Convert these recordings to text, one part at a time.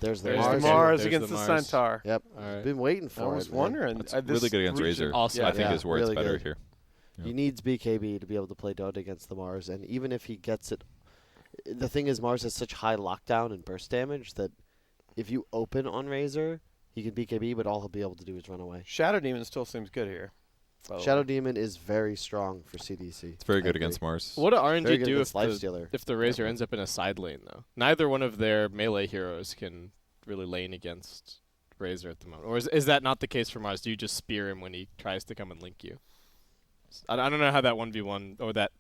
There's the There's Mars. Mars There's against the the Mars. Centaur. Yep. All right. Been waiting I for was it. man. wondering. It's really good against Razor. Also, I think yeah, is where really it's better good. here. He Yeah. needs BKB to be able to play Dota against the Mars, and even if he gets it, the thing is Mars has such high lockdown and burst damage that if you open on Razor, he can BKB, but all he'll be able to do is run away. Shadow Demon still seems good here. by the Shadow way. Demon is very strong for CDC. It's very I good agree. against Mars. What do Very RNG good do against if Lifestealer. the Razor ends up in a side lane, though? Neither one of their melee heroes can really lane against Razor at the moment. Or is that not the case for Mars? Do you just spear him when he tries to come and link you? I don't know how that 1v1 or that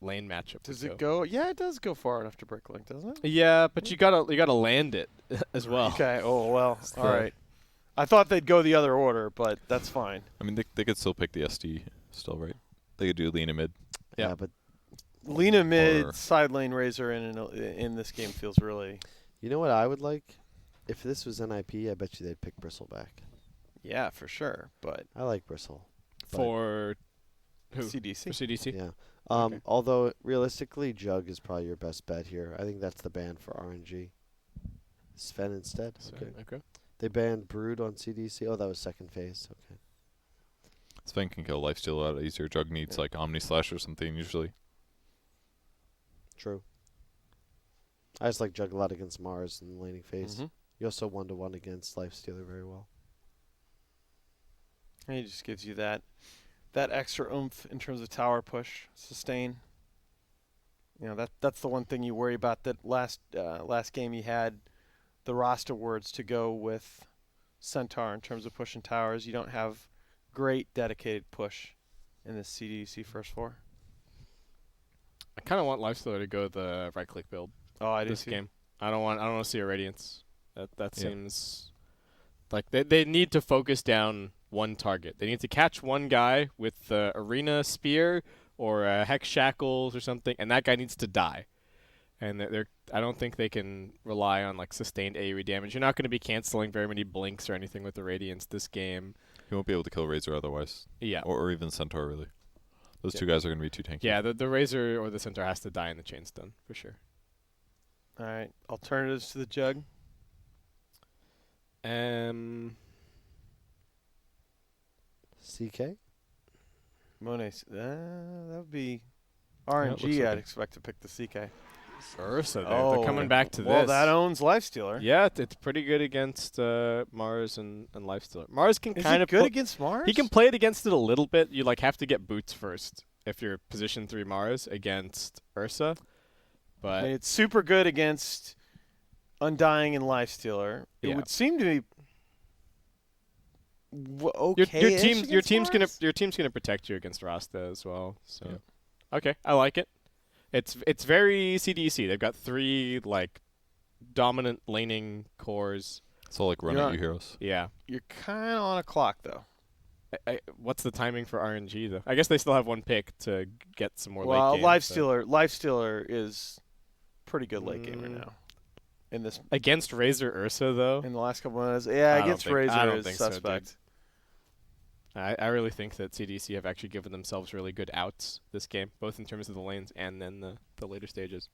lane matchup Does would it go? Yeah, it does go far enough to break link, doesn't it? Yeah, but you gotta land it as well. Okay. Oh well. So- All right. I thought they'd go the other order, but that's fine. I mean, they could still pick the SD still, right? They could do Lena mid. Yeah. Yeah, but Lena mid, Or- side lane Razor in this game feels really. you know what I would like? If this was NIP, I bet you they'd pick Bristle back. Yeah, for sure. But I like Bristle. For who? CDC. For CDC? Yeah. Okay. Although realistically, Jug is probably your best bet here. I think that's the ban for RNG. Sven instead. So, Okay. okay. They banned Brood on CDC. Oh, that was second phase. Okay. Sven can kill Lifesteal a lot easier. Jug needs like Omni Slash or something usually. True. I just like Jug a lot against Mars in the laning phase. Mhm. You also 1-to-1 against Lifestealer very well. And he just gives you that extra oomph in terms of tower push, sustain. You know, that's the one thing you worry about. That last game you had the roster words to go with Centaur in terms of pushing towers. You don't have great dedicated push in the CDC first four. I kind of want Lifestealer to go the right click build Oh, I do this too. game. I don't want to see a Radiance. That Yeah. seems like they need to focus down one target. They need to catch one guy with the arena spear or a hex shackles or something, and that guy needs to die. And I don't think they can rely on like sustained AoE damage. You're not going to be canceling very many blinks or anything with the Radiance this game. He won't be able to kill Razor otherwise. Yeah. Or even Centaur, really. Those Yeah. two guys are going to be too tanky. Yeah, the Razor or the Centaur has to die in the chain stun, for sure. All right. Alternatives to the Jug. CK? Monet. That would be RNG. looks like I'd it. expect to pick the CK. Ursa, they're coming back to Well, this. that owns Lifestealer. Yeah, it's pretty good against Mars and Lifestealer. Mars can Is kind it of good against Mars? He can play it against it a little bit. You like have to get boots first if you're position 3 Mars against Ursa. I But mean, it's super good against Undying and Lifestealer. It Yeah. would seem to be okay. your team's gonna protect you against Rasta as well. So Yeah. okay, I like it. It's very CDC. They've got 3 like dominant laning cores. It's all like run You're at on- you heroes. Yeah. You're kind of on a clock though. What's the timing for RNG though? I guess they still have 1 pick to get some more Well, late game. Lifestealer is pretty good late gamer Mm. now. In this, Against Razor Ursa though. in the last couple of months, yeah, I don't against think- Razor I don't is think so, dude. suspect. I really think that CDC have actually given themselves really good outs this game, both in terms of the lanes and then the later stages.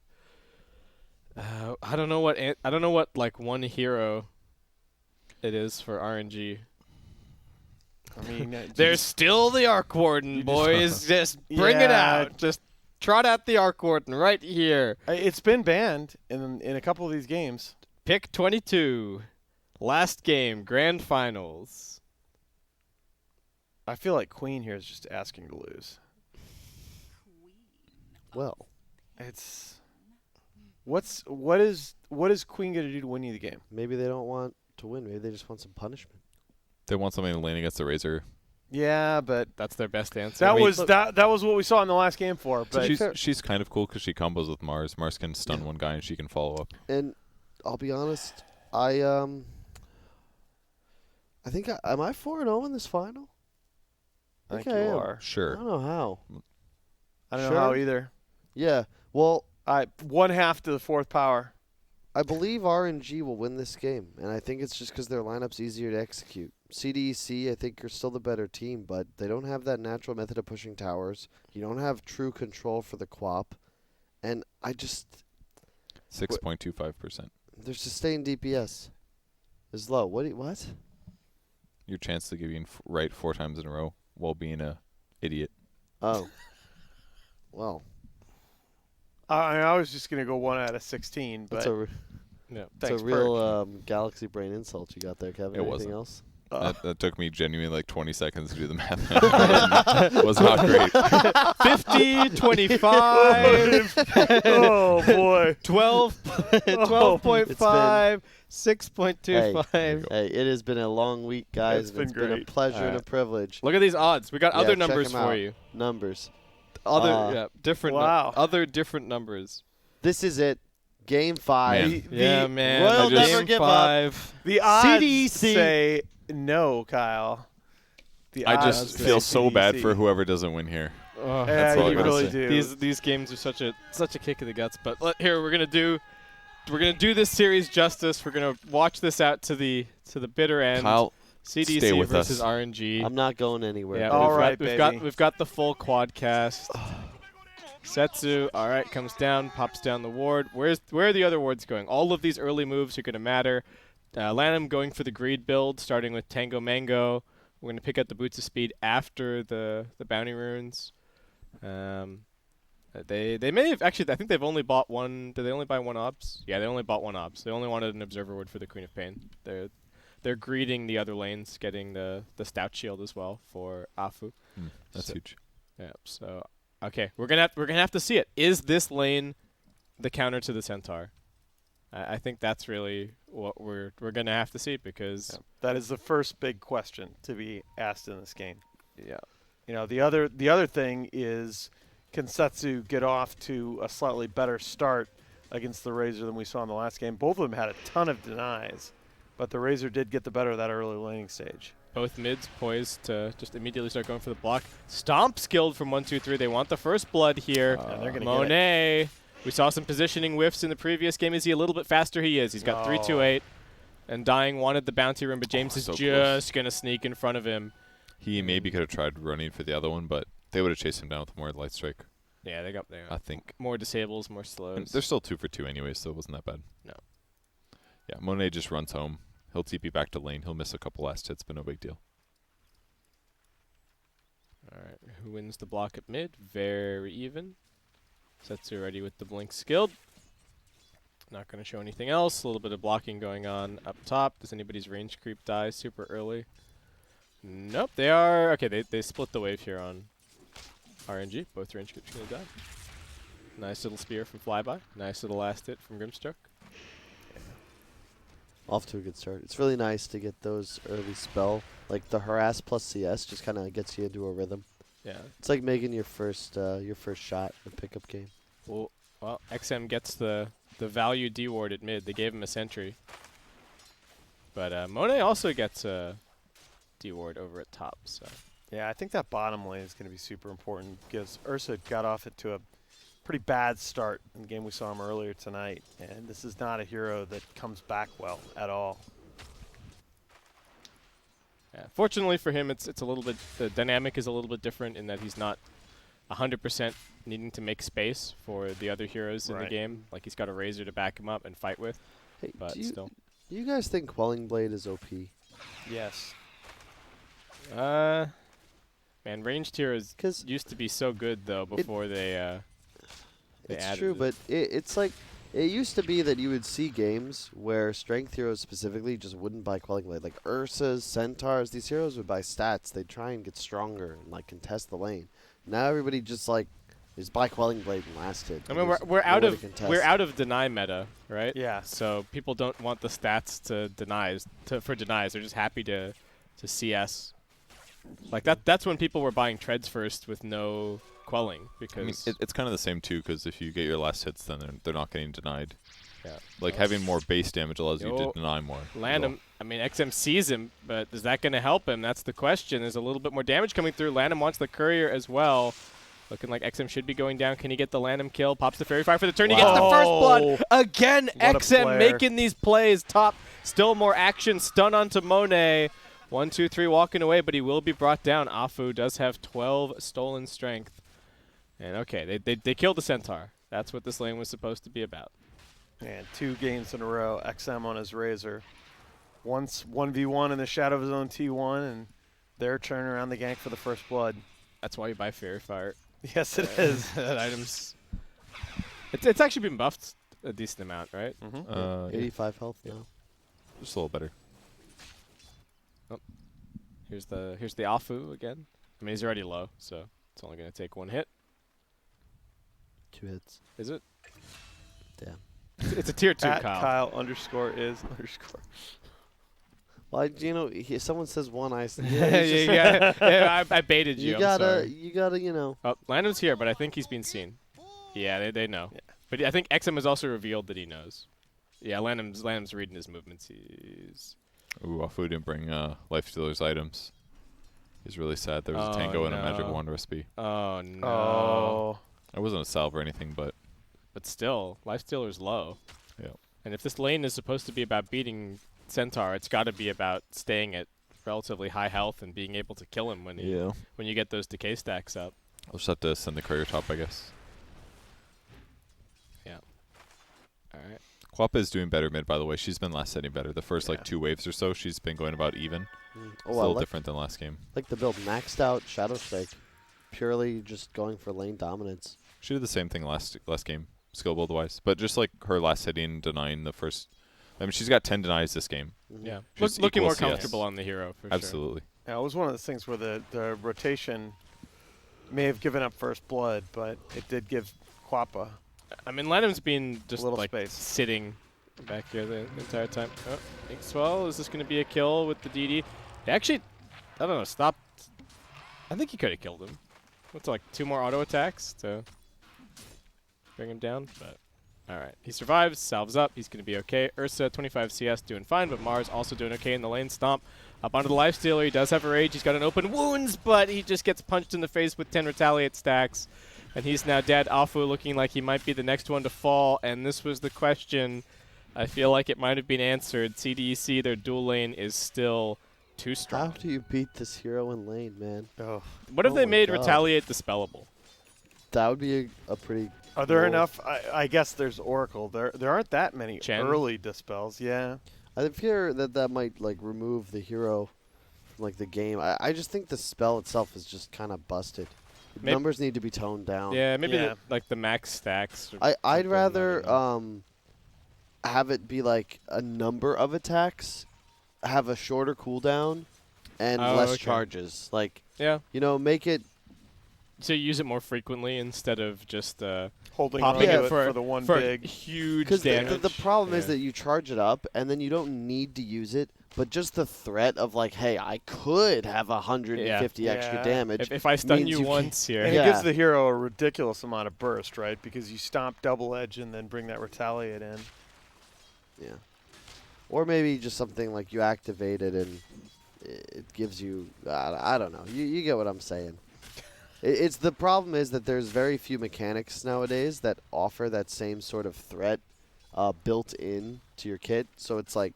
I don't know what like one hero it is for RNG. I mean, There's still the Arc Warden, boys. Just bring it Yeah. out. Just trot out the Arc Warden right here. it's been banned in a couple of these games. Pick 22. Last game, grand finals. I feel like Queen here is just asking to lose. Well, It's what is Queen going to do to win you the game? maybe they don't want to win. Maybe they just want some punishment. They want something to lane against the Razor. Yeah, but That's their best answer. that I mean, was what we saw in the last game for. So But she's kind of cool because she combos with Mars. Mars can stun one guy and she can follow up. And I'll be honest, I think am I 4-0 in this final? I think Okay, you I am. are. I Sure. don't know how. I don't Sure. know how either. Yeah. Well, One half to the fourth power. I believe RNG will win this game, and I think it's just because their lineup's easier to execute. CDEC, I think, are still the better team, but they don't have that natural method of pushing towers. You don't have true control for the QoP, and I just 6.25%. Their sustained DPS is low. What? Your chance to get in right 4 times in a row while being a idiot. Oh. Well. I was just going to go 1 out of 16, but That's a, Yeah. that's thanks, a real Galaxy brain insult you got there, Kevin. It Anything wasn't. else? That took me genuinely like 20 seconds to do the math. It was not great. 50, 25, oh, boy. 12, 12.5, 6.25. Hey, it has been a long week, guys. It's and been been a great. pleasure and a Alright. privilege. Look at these odds. We got Yeah, other check numbers 'em for out. you. Numbers. Different. Wow. Other different numbers. This is it. Game 5. Man. Yeah, man. Royal I just- never Game give up. 5. The odds CDEC. say no, Kyle. The I odds just say feel so bad CDEC. for whoever doesn't win here. Oh, Yeah, That's all I you gotta really say. do. these games are such a kick in the guts. But here we're gonna do this series justice. We're gonna watch this out to the bitter end. Kyle, CDC stay with versus us. RNG. I'm not going anywhere. Yeah, baby. All we've right, we've got the full quadcast. Setsu, all right, comes down, pops down the ward. Where are the other wards going? All of these early moves are going to matter. Lanham going for the greed build, starting with Tango Mango. We're going to pick up the Boots of Speed after the bounty runes. They may have actually. I think they've only bought one. Did they only buy one obs? Yeah, they only bought one obs. They only wanted an observer ward for the Queen of Pain. They're greeting the other lanes, getting the stout shield as well for Afu. That's So- huge. Yeah. So okay, we're gonna have to see it. Is this lane the counter to the Centaur? I think that's really what we're gonna have to see because Yeah, that is the first big question to be asked in this game. yeah. You know, the other thing is, can Setsu get off to a slightly better start against the Razor than we saw in the last game? Both of them had a ton of denies, but the Razor did get the better of that early laning stage. Both mids poised to just immediately start going for the block. Stomp skilled from 1-2-3. They want the first blood here. And they're gonna get it. Monet. We saw some positioning whiffs in the previous game. Is he a little bit faster? He is. He's got 3-2-8. And Dying wanted the bounty room, but James is so just going to sneak in front of him. He maybe could have tried running for the other one, but they would have chased him down with more light strike. Yeah, they got I think. more disables, more And slows. they're still 2 for 2 anyway, so it wasn't that bad. No. Yeah, Monet just runs home. He'll TP back to lane. He'll miss a couple last hits, but no big deal. All right, who wins the block at mid? Very even. Setsu ready with the blink skilled. Not going to show anything else. A little bit of blocking going on up top. Does anybody's range creep die super early? Nope, they are. Okay, they split the wave here on RNG. Both range creeps going to die. Nice little spear from Flyby. Nice little last hit from Grimstroke. Off to a good start. It's really nice to get those early spell. Like the harass plus CS just kind of gets you into a rhythm. Yeah. It's like making your first shot in a pickup game. Well, XM gets the value D ward at mid. They gave him a sentry. But Monet also gets a D ward over at top. So Yeah, I think that bottom lane is going to be super important because Ursa got off it to a pretty bad start in the game we saw him earlier tonight, and this is not a hero that comes back well at all. yeah. Fortunately for him, it's a little bit the dynamic is a little bit different in that he's not 100% needing to make space for the other heroes in the Right. game. Like he's got a Razor to back him up and fight with. Hey, But do still, you guys think Quelling Blade is OP? Yes. man, ranged heroes 'Cause used to be so good though before they it's added true, it. but it's like it used to be that you would see games where strength heroes specifically just wouldn't buy Quelling Blade. Like Ursas, Centaurs, these heroes would buy stats. They'd try and get stronger and like contest the lane. Now everybody just like is buy Quelling Blade and last hit. I mean, There's we're out nowhere to of contest. deny meta, right? Yeah. So people don't want the stats to for denies. They're just happy to CS. Like that's when people were buying treads first with no quelling because I mean, it's kind of the same too, because if you get your last hits, then they're not getting denied. yeah. Like having more base damage allows you Yo, to deny more. Land him. I mean, XM sees him, but is that going to help him? That's the question. There's a little bit more damage coming through. Lanham wants the courier as well. Looking like XM should be going down. Can he get the Lanham kill? Pops the Fairy Fire for the turn. He gets the first blood. Again, What a XM player. making these plays. Top. Still more action. Stun onto Monet. 1, 2, 3 walking away, but he will be brought down. Afu does have 12 stolen strength. And okay, they killed the Centaur. That's what this lane was supposed to be about. And 2 games in a row, XM on his Razor. Once 1v1 in the shadow of his own T1, and they're turning around the gank for the first blood. That's why you buy Fairy Fire. Yes, it is. That item's. It's actually been buffed a decent amount, right? Mm-hmm. 85 health now. Just a little better. Here's the Afu again. I mean, he's already low, so it's only going to take 1 hit. 2 hits. Is it? Damn. It's a tier 2, At Kyle. Kyle _is_. Well, someone says 1, I say. Yeah, I baited you. You I'm gotta, sorry. Oh, Landon's here, but I think he's been seen. Yeah, they know. Yeah. But I think XM has also revealed that he knows. Yeah, Landon's reading his movements. Ooh, Afu didn't bring Life Stealer's items. He's really sad. There was a Tango and a Magic Wand recipe. Oh, no. Oh. It wasn't a salve or anything, but still, Lifestealer's low. yeah. And if this lane is supposed to be about beating Centaur, it's got to be about staying at relatively high health and being able to kill him when you get those decay stacks up. I'll just have to send the courier top, I guess. Yeah. All right. Quappa is doing better mid, by the way. She's been last setting better. The first Yeah. 2 waves or so, she's been going about even. It's a I little like, different than last game. like the build. Maxed out Shadow Strike. Purely just going for lane dominance. She did the same thing last game, skill build wise, but just like her last hitting denying the first. I mean, she's got 10 denies this game. Yeah. She's Looking equal more CS. comfortable on the hero, for Absolutely. Yeah, it was one of those things where the rotation may have given up first blood, but it did give Quappa. sure. I mean, Lanham's been just Little like space. sitting back here the entire time. Oh, Inkswell, is this going to be a kill with the DD? He actually, I don't know, stopped. I think he could have killed him. What's like 2 more auto attacks to bring him down? But all right, he survives, salves up. He's going to be okay. Ursa, 25 CS, doing fine, but Mars also doing okay in the lane. Stomp up onto the Lifestealer. He does have a rage. He's got an open wounds, but he just gets punched in the face with 10 retaliate stacks, and he's now dead. Afu looking like he might be the next one to fall, and this was the question. I feel like it might have been answered. CDEC, their dual lane is still too How strong. do you beat this hero in lane, man? Oh. What if Oh they my made God. retaliate dispellable? That would be a pretty. Are there cool- enough? I guess there's Oracle. There aren't that many Chen? early dispels. Yeah. I fear that might like remove the hero from like the game. I just think the spell itself is just kind of busted. Maybe- Numbers need to be toned down. Yeah, maybe Yeah. like the max stacks. Or I'd something, I rather don't know. have it be like a number of attacks, have a shorter cooldown, and Oh, less okay. charges. Like, Yeah, make it. so you use it more frequently instead of just Holding popping on Yeah, to it it for, for the one for big. huge Because damage. the problem is Yeah. that you charge it up, and then you don't need to use it, but just the threat of like, hey, I could have 150 extra Yeah. damage. If I stun means you you can't- once here, And Yeah. it gives the hero a ridiculous amount of burst, right? Because you stomp double edge and then bring that retaliate in. Yeah. Or maybe just something like you activate it and it gives you. I don't know. You get what I'm saying. It's the problem is that there's very few mechanics nowadays that offer that same sort of threat built in to your kit. So it's like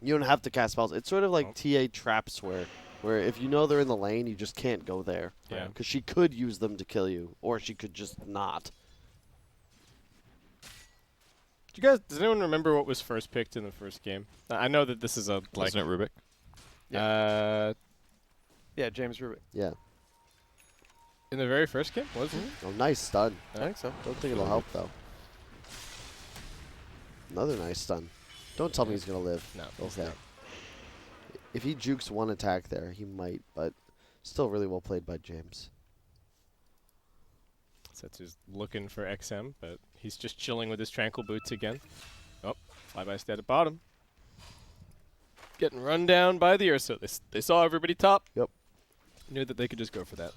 you don't have to cast spells. It's sort of like TA traps where if you know they're in the lane, you just can't go there. Yeah. Because she could use them to kill you, or she could just not. does anyone remember what was first picked in the first game? I know that this is a like. Wasn't it Rubik? Yeah, James Rubik. Yeah. In the very first game, was it? Oh, nice stun. I think so. Don't think it'll help though. Another nice stun. Don't tell me he's gonna live. No. he's Okay. not. If he jukes one attack there, he might, but still really well played by James. Setsu's looking for XM, but he's just chilling with his tranquil boots again. Oh, flyby's dead at bottom. Getting run down by the Ursa. They saw everybody top. Yep. Knew that they could just go for that.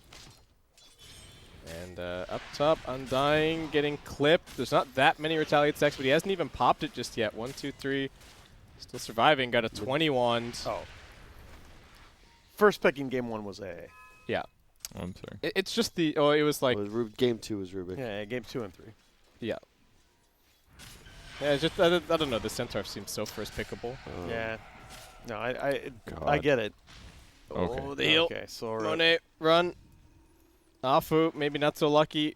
And up top, Undying getting clipped. There's not that many retaliate stacks, but he hasn't even popped it just yet. 1, 2, 3. Still surviving. Got a 20 wand. Oh. First pick in game 1 was AA. Yeah. Oh, I'm sorry. It's just the. Oh, it was like. Game 2 was Rubik. Yeah, game 2 and 3. Yeah. Yeah, it's just. I don't know. The Centaur seems so first pickable. Yeah. No, I God. get it. Okay. Oh, the heal. Okay, so Monet, run. Afu, maybe not so lucky.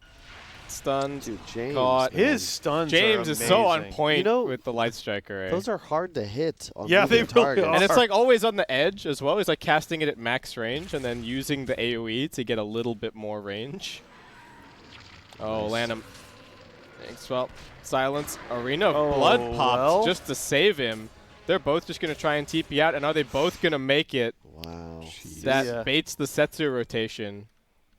stunned. Dude, James. Caught. man. His stuns James are is so on amazing. point You know, with the light strike array. Those are hard to hit on Yeah, they moving really targets. are. And it's like always on the edge as well. He's like casting it at max range and then using the AoE to get a little bit more range. Oh, Nice. Lanham. Thanks, well. Silence. Arena of Oh, Blood popped well. just to save him. They're both just going to try and TP out, and are they both going to make it? Wow. That Yeah. baits the Setsu rotation.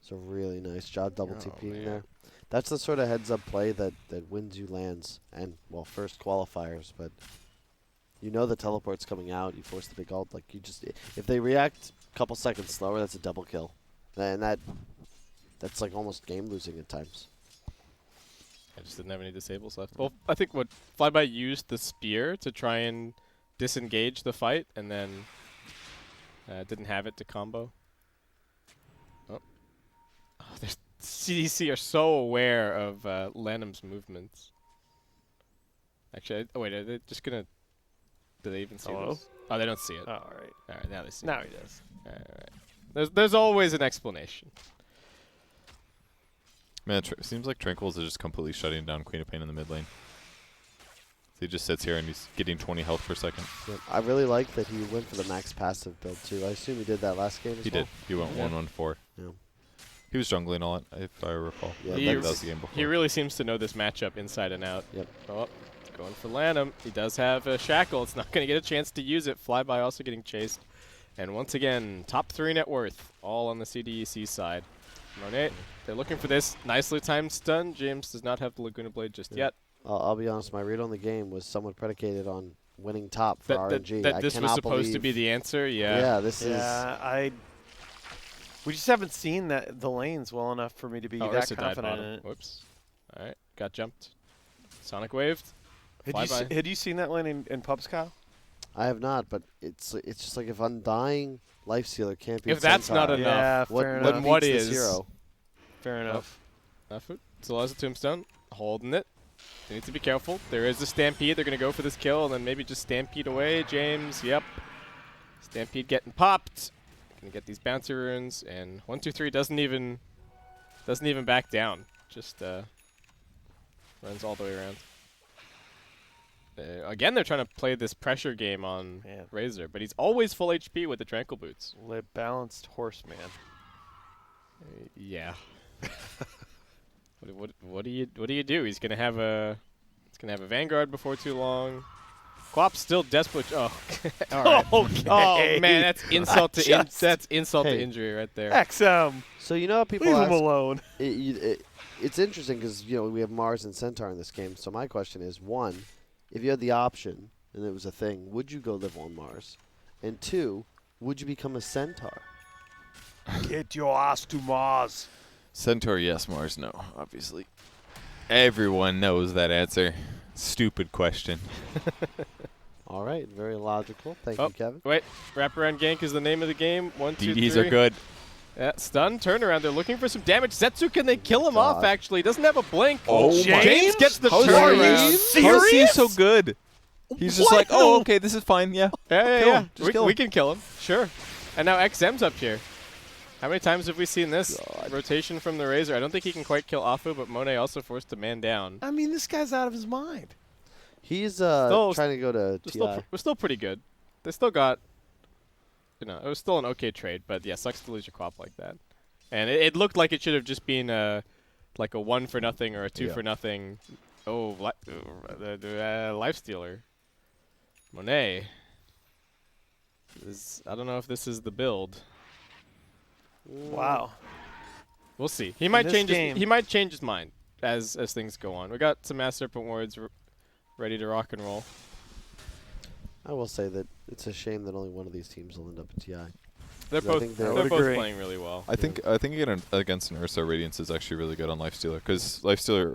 It's a really nice job double Oh, TPing man. there. That's the sort of heads-up play that wins you lands and, well, first qualifiers, but you know the teleport's coming out. You force the big ult. Like, you just, if they react a couple seconds slower, that's a double kill. And that's like almost game-losing at times. I just didn't have any disables left. Well, I think what Flyby used the spear to try and disengage the fight, and then didn't have it to combo. Oh, there's CDC are so aware of Lanham's movements. Actually, oh wait, are they just gonna? Do they even see Hello? this? Oh, they don't see it. Oh, all right. All right, now they see Now it. he does. All right. There's always an explanation. Man, seems like Tranquils is just completely shutting down Queen of Pain in the mid lane. So he just sits here and he's getting 20 health per second. Yep. I really like that he went for the max passive build, too. I assume he did that last game as He well? did. He went Yeah. 1-1-4. Yeah. He was jungling a lot, if I recall. Yeah, I He think that was the game before. He really seems to know this matchup inside and out. Yep. Oh, going for Lanham. He does have a shackle. It's not going to get a chance to use it. Flyby also getting chased. And once again, top 3 net worth, all on the CDEC side. Monet, they're looking for this nicely timed stun. James does not have the Laguna Blade just Yeah. yet. I'll be honest, my read on the game was somewhat predicated on winning top for RNG. That I this was cannot supposed to be believe- the answer, yeah. Yeah, this is... Yeah, we just haven't seen the lanes well enough for me to be Oh, that Ursa died confident bottom. in it. Whoops. All right, got jumped. Sonic waved. Had you seen that lane in pubs, Kyle? I have not, but it's just like if Undying Lifestealer can't be If that's not enough, Yeah, what, fair what enough. what beats this is? hero? Fair enough. Still has a tombstone. Holding it. They need to be careful. There is a stampede. They're going to go for this kill and then maybe just stampede away. James, yep. Stampede getting popped. Gonna get these bouncy runes, and 1-2-3 doesn't even back down. Just runs all the way around. Again, they're trying to play this pressure game on Man. Razor, but he's always full HP with the tranquil boots. Balanced horseman. Yeah. What do you do? He's gonna have a Vanguard before too long. Quap's still desperate. Oh, all right. Okay. Oh man, that's insult to Just- to injury right there. XM. So you know how people Leave ask, him alone. it's interesting because we have Mars and Centaur in this game. So my question is, one, if you had the option and it was a thing, would you go live on Mars? And two, would you become a Centaur? Get your ass to Mars. Centaur, yes. Mars, no. Obviously. Everyone knows that answer. Stupid question. All right, very logical. Thank Oh. you, Kevin. Wait, wraparound gank is the name of the game. 1, 2, 3. DDs are good. Yeah, stun, turnaround. They're looking for some damage. Zetsu, can they kill him God. off, actually? He doesn't have a blink. Oh my- James gets the How is turnaround. he- How is he so good? He's just like, oh, okay, this is fine, yeah. Yeah, Kill him. Just kill we him. can kill him. Sure. And now XM's up here. How many times have we seen this rotation from the Razor? I don't think he can quite kill Afu, but Monet also forced a man down. I mean, this guy's out of his mind. He's Still- trying to go to We're still pretty good. They still got, it was still an okay trade, but yeah, sucks to lose your Quap like that. And it looked like it should have just been like a 1 for nothing or a 2 Yeah. for nothing. Oh, the Life Stealer. Monet. I don't know if this is the build. Wow. We'll see. He might this change. game- He might change his mind as things go on. We got some Mass Serpent Wards ready to rock and roll. I will say that it's a shame that only one of these teams will end up at TI. They're I both think they're would both agree. playing really well. I think against an Ursa, Radiance is actually really good on Lifestealer because Lifestealer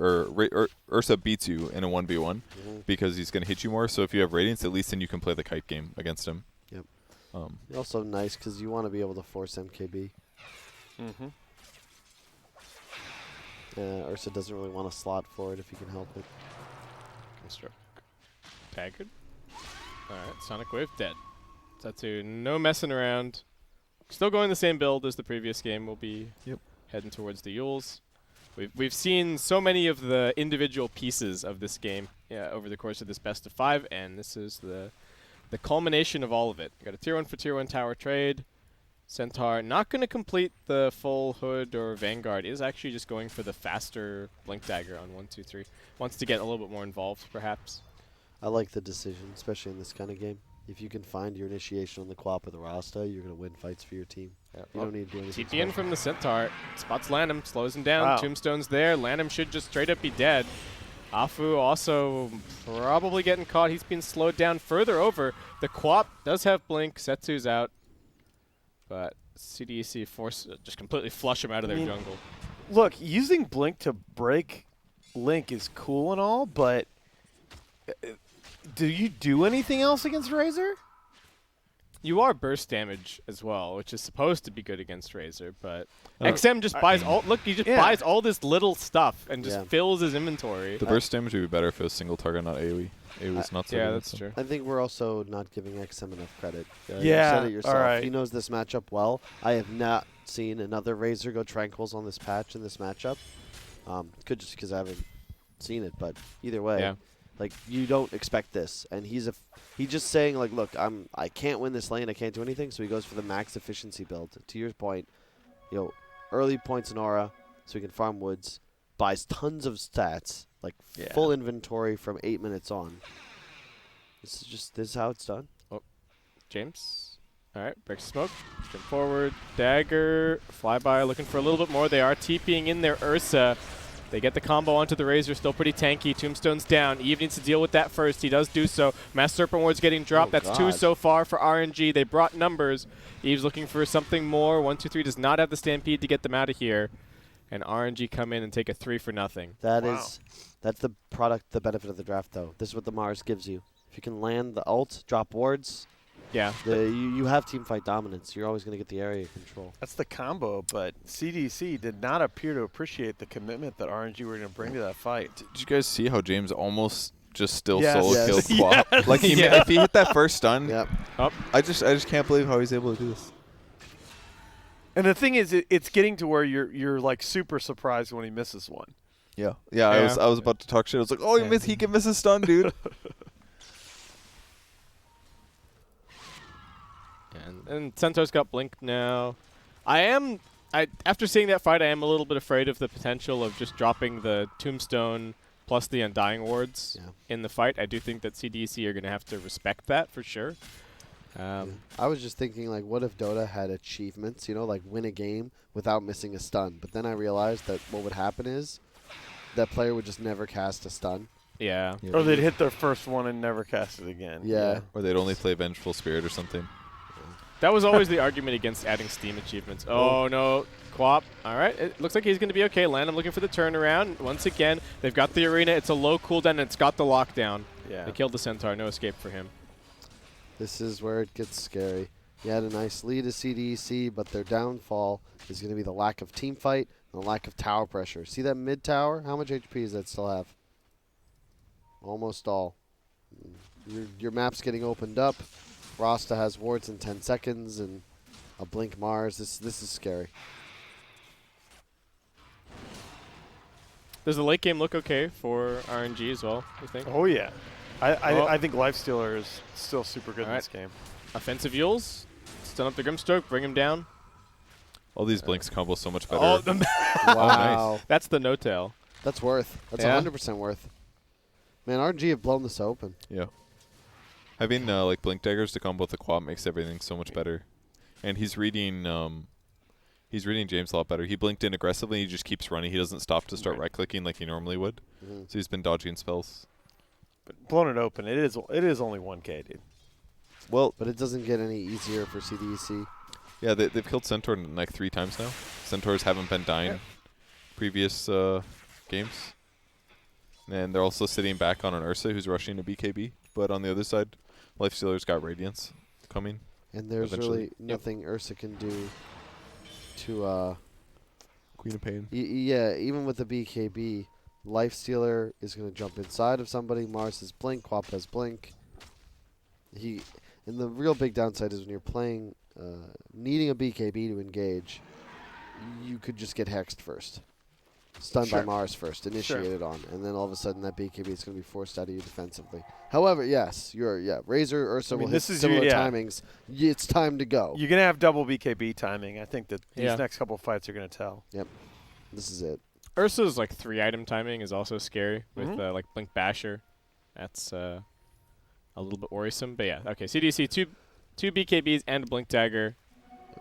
or Ursa beats you in a 1v1 because he's going to hit you more. So if you have Radiance, at least then you can play the kite game against him. Yep. Um, Also nice because you want to be able to force MKB. Mm-hmm. Ursa doesn't really want to slot for it if he can help it. Construct. Taggart. Alright, Sonic Wave dead. Zetsu, no messing around. Still going the same build as the previous game. We'll be heading towards the Yules. We've seen so many of the individual pieces of this game over the course of this best of 5, and this is the culmination of all of it. We got a tier 1 for tier 1 tower trade. Centaur not going to complete the full hood or Vanguard, is actually just going for the faster Blink Dagger on 1, 2, 3. Wants to get a little bit more involved, perhaps. I like the decision, especially in this kind of game. If you can find your initiation on the Quap or the Rasta, you're going to win fights for your team. Yeah. You don't need to do anything. TP in from the Centaur. Spots Lanham, slows him down. Wow. Tombstone's there. Lanham should just straight up be dead. Afu also probably getting caught. He's been slowed down further over. The Quap does have Blink. Setsu's out. But CDEC just completely flush him out of their jungle. Look, using Blink to break Link is cool and all, but do you do anything else against Razor? You are burst damage as well, which is supposed to be good against Razor, but XM just buys all. Look, he just buys all this little stuff and just fills his inventory. The burst damage would be better if it was single target, not AoE. AoE's not so yeah, good, that's so. true. I think we're also not giving XM enough credit. You Yeah, said it yourself. all right. He knows this matchup well. I have not seen another Razor go Tranquils on this patch in this matchup. Could just because I haven't seen it, but either way. Yeah. Like, you don't expect this, and he's just saying, like, look, I can't win this lane, I can't do anything, so he goes for the max efficiency build. To your point, early points in aura, so he can farm woods, buys tons of stats, like full inventory from 8 minutes on. This is how it's done. James. All right, breaks smoke. Jump forward. Dagger. Flyby looking for a little bit more. They are TPing in their Ursa. They get the combo onto the Razor, still pretty tanky. Tombstone's down. Eve needs to deal with that first. He does do so. Mass Serpent Ward's getting dropped. That's 2 so far for RNG. They brought numbers. Eve's looking for something more. 1, 2, 3 does not have the Stampede to get them out of here. And RNG come in and take a 3 for nothing. That's the benefit of the draft, though. This is what the Mars gives you. If you can land the ult, drop wards, you have teamfight dominance. You're always going to get the area control. That's the combo, but CDC did not appear to appreciate the commitment that RNG were going to bring to that fight. Did you guys see how James almost just still Yes. solo Yes. killed Quap? Like if he hit that first stun, Up. I just can't believe how he's able to do this. And the thing is, it's getting to where you're like super surprised when he misses one. Yeah. I was about to talk shit. I was like, oh, he can miss a stun, dude. And Centaur's got Blink now. After seeing that fight, I am a little bit afraid of the potential of just dropping the Tombstone plus the Undying Wards in the fight. I do think that CDEC are going to have to respect that for sure. I was just thinking, like, what if Dota had achievements, like win a game without missing a stun? But then I realized that what would happen is that player would just never cast a stun. Yeah. Or they'd hit their first one and never cast it again. Yeah. Or they'd only play Vengeful Spirit or something. That was always the argument against adding Steam achievements. Oh, no. Quap. All right. It looks like he's going to be okay. Lanham looking for the turnaround. Once again, they've got the arena. It's a low cooldown, and it's got the lockdown. Yeah. They killed the Centaur. No escape for him. This is where it gets scary. You had a nice lead to CDEC, but their downfall is going to be the lack of team fight and the lack of tower pressure. See that mid tower? How much HP does that still have? Almost all. Your map's getting opened up. Rasta has wards in 10 seconds and a Blink Mars. This is scary. Does the late game look okay for RNG as well, you think? Oh, yeah. I think Lifestealer is still super good in this game. Offensive Yules. Stun up the Grimstroke. Bring him down. All these Blinks combo so much better. Oh, Wow. That's the no-tail. That's worth. That's Yeah. 100% worth. Man, RNG have blown this open. Yeah. Having like Blink Daggers to combo with the Quap makes everything so much better. And he's reading James a lot better. He blinked in aggressively. He just keeps running. He doesn't stop to start right-clicking like he normally would. Mm-hmm. So he's been dodging spells. But blown it open. It is only 1K, dude. Well, but it doesn't get any easier for CDEC. Yeah, they've killed Centaur like 3 times now. Centaurs haven't been dying previous games. And they're also sitting back on an Ursa who's rushing a BKB. But on the other side, Lifestealer's got Radiance coming. And there's eventually. really nothing Ursa can do to... Queen of Pain. yeah, even with the BKB, Lifestealer is going to jump inside of somebody. Mars has Blink. Quap has Blink. And the real big downside is when you're playing, needing a BKB to engage, you could just get hexed first. stunned by Sure. Mars first, initiated on, and then all of a sudden that BKB is going to be forced out of you defensively. However, yes, Razor, Ursa I mean, will hit this is similar your- timings. It's time to go. You're gonna have double BKB timing. I think that these Yeah. next couple of fights are gonna tell. This is it. Ursa's like 3-item timing is also scary with Mhm. like Blink Basher. That's a little bit worrisome. But yeah, okay. CDC two BKBs and a Blink Dagger.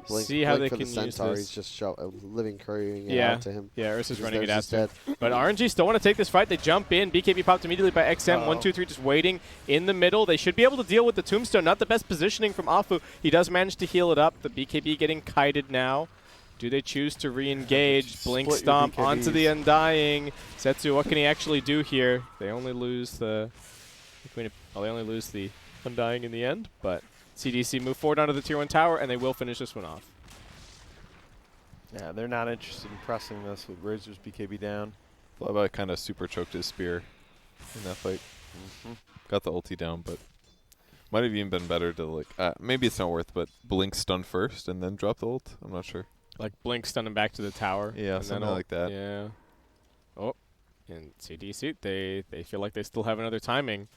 Blink, See how Blink they for can the use Centaur. this. He's just living couriering it Yeah. out to him. Yeah, Ursa's Because running it there's out his to dead. But RNG still want to take this fight. They jump in. BKB popped immediately by XM. 1, 2, 3 just waiting in the middle. They should be able to deal with the Tombstone. Not the best positioning from Afu. He does manage to heal it up. The BKB getting kited now. Do they choose to re-engage? Blink Split your Stomp onto the BKBs. Undying. Setsu, what can he actually do here? They only lose the Undying in the end, but CDC move forward onto the Tier 1 tower, and they will finish this one off. Yeah, they're not interested in pressing this with Razor's BKB down. Flyby kind of super choked his spear in that fight. Got the ulti down, but might have even been better to like. Maybe it's not worth, but blink stun first and then drop the ult. I'm not sure. Like Blink stun him back to the tower. Yeah, and something then like that. Yeah. Oh, and CDC, they feel like they still have another timing.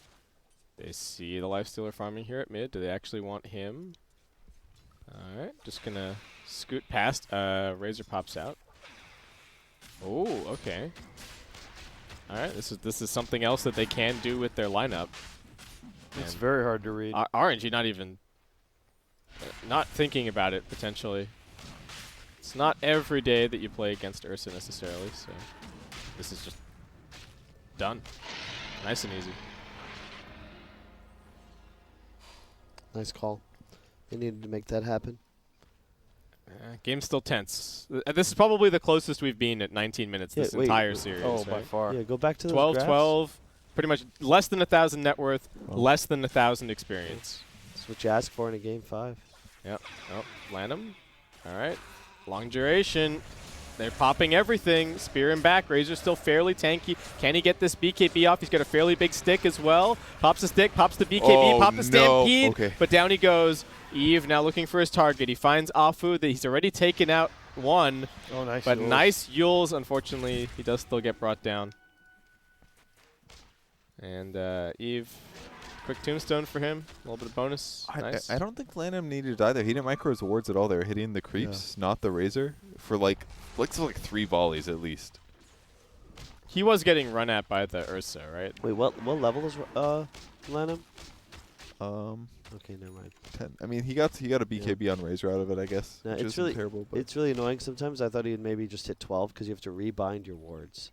They see the Lifestealer farming here at mid. Do they actually want him? All right, just gonna scoot past. Razor pops out. Oh, okay. All right, this is something else that they can do with their lineup. It's And very hard to read. RNG not even not thinking about it potentially. It's not every day that you play against Ursa necessarily, so this is just done. Nice and easy. Nice call. They needed to make that happen. Game's still tense. This is probably the closest we've been at 19 minutes Yeah, this wait, entire wait. series. Oh, by right? far. Yeah, go back to those 12, graphs. 12, pretty much less than 1,000 net worth, Oh. less than 1,000 experience. That's what you ask for in a game 5. Yep. Oh, land him. All right. Long duration. They're popping everything. Spear him back. Razor's still fairly tanky. Can he get this BKB off? He's got a fairly big stick as well. Pops the stick, pops the BKB, Oh, pops the no. Stampede. Okay. But down he goes. Eve now looking for his target. He finds Afu. That he's already taken out one. Oh, nice. But Yules. nice Yules. Unfortunately, he does still get brought down. And Eve, quick tombstone for him. A little bit of bonus. Nice. I don't think Lanham needed either. He didn't micro his wards at all. They were hitting the creeps, not the Razor, for like 3 volleys at least. He was getting run at by the Ursa, right? Wait, what level is Lanham? 10. Okay, never mind. I mean, he got a BKB on Razor out of it, I guess. No, Which it's isn't really terrible. But It's really annoying sometimes. I thought he'd maybe just hit 12 because you have to rebind your wards.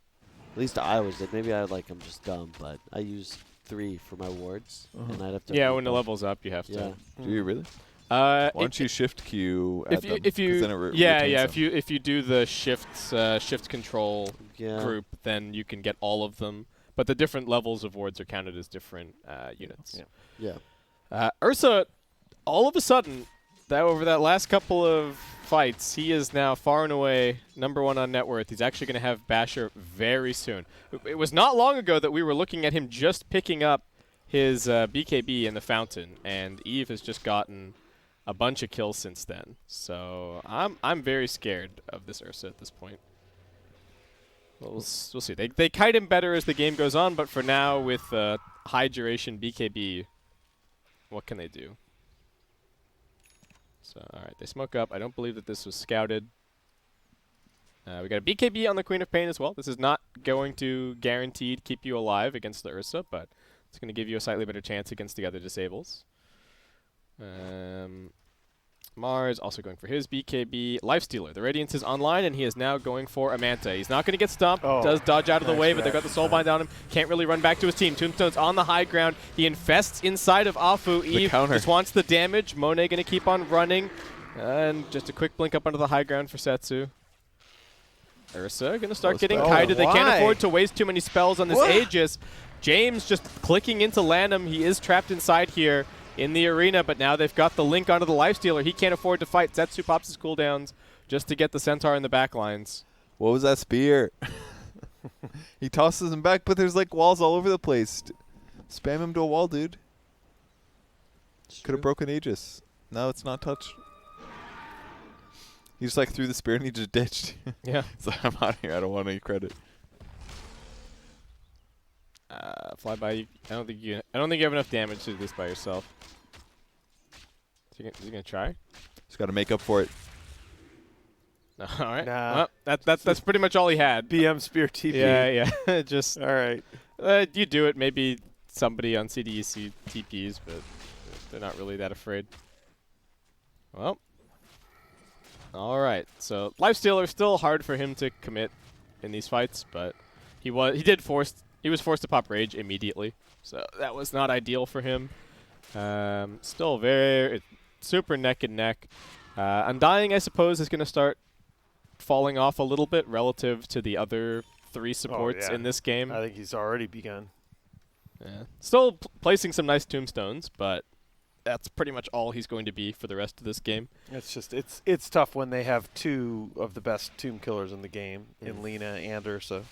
At least I was did. Maybe I'm just dumb, but I use 3 for my wards, and I'd have to. Yeah, when the rebind. level's up, you have Yeah. to. do you really? Why Why don't you shift Q at them? if 'Cause you then it yeah retains them. if you do the shift control Yeah. group, then you can get all of them. But the different levels of wards are counted as different units. Yeah. Yeah. Ursa, all of a sudden, over that last couple of fights, he is now far and away #1 on net worth. He's actually going to have Basher very soon. It was not long ago that we were looking at him just picking up his BKB in the fountain, and Eve has just gotten a bunch of kills since then. So I'm very scared of this Ursa at this point. We'll see. They kite him better as the game goes on, but for now, with high duration BKB, what can they do? So, all right, they smoke up. I don't believe that this was scouted. We got a BKB on the Queen of Pain as well. This is not going to guaranteed keep you alive against the Ursa, but it's going to give you a slightly better chance against the other disables. Mars also going for his BKB. Lifestealer. The Radiance is online, and he is now going for a Manta. He's not going to get stumped. Oh, Does dodge out of the nice way, but they've got the Soulbind on him. Can't really run back to his team. Tombstone's on the high ground. He infests inside of Afu. Eve counter. just wants the damage. Monet going to keep on running. And just a quick blink up onto the high ground for Setsu. Ursa going to start Close getting back. kited. They can't Why? afford to waste too many spells on this What? Aegis. James just clicking into Lanham. He is trapped inside here in the arena, but now they've got the link onto the Lifestealer. He can't afford to fight. Setsu pops his cooldowns just to get the Centaur in the back lines. What was that spear? He tosses him back, but there's like walls all over the place. Spam him to a wall, dude. Could have broken Aegis. Now it's not touched. He just like threw the spear and he just ditched. Yeah. So I'm out of here. I don't want any credit. Flyby. I don't think you have enough damage to do this by yourself. Is he gonna try? Just got to make up for it. No, all right. Nah. Well, that's pretty much all he had. BM spear TP. Yeah. Just All right. you do it. Maybe somebody on CDEC TPs, but they're not really that afraid. Well. All right. So Lifestealer still hard for him to commit in these fights, but he was forced to pop rage immediately, so that was not ideal for him. Still very super neck and neck. Undying, I suppose, is going to start falling off a little bit relative to the other 3 supports in this game. I think he's already begun. Yeah. Still placing some nice tombstones, but that's pretty much all he's going to be for the rest of this game. It's just it's tough when they have 2 of the best tomb killers in the game in Lina and Ursa.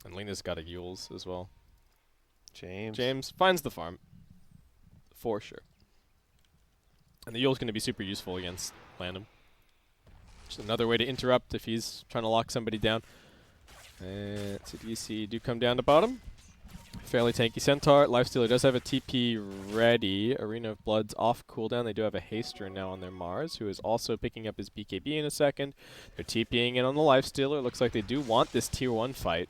And Lena's got a Yules as well. James finds the farm. For sure. And the Yule's going to be super useful against Landham. Just another way to interrupt if he's trying to lock somebody down. And CDEC do come down to bottom. Fairly tanky Centaur. Lifestealer does have a TP ready. Arena of Blood's off cooldown. They do have a Haster now on their Mars, who is also picking up his BKB in a second. They're TPing in on the Lifestealer. Looks like they do want this tier 1 fight.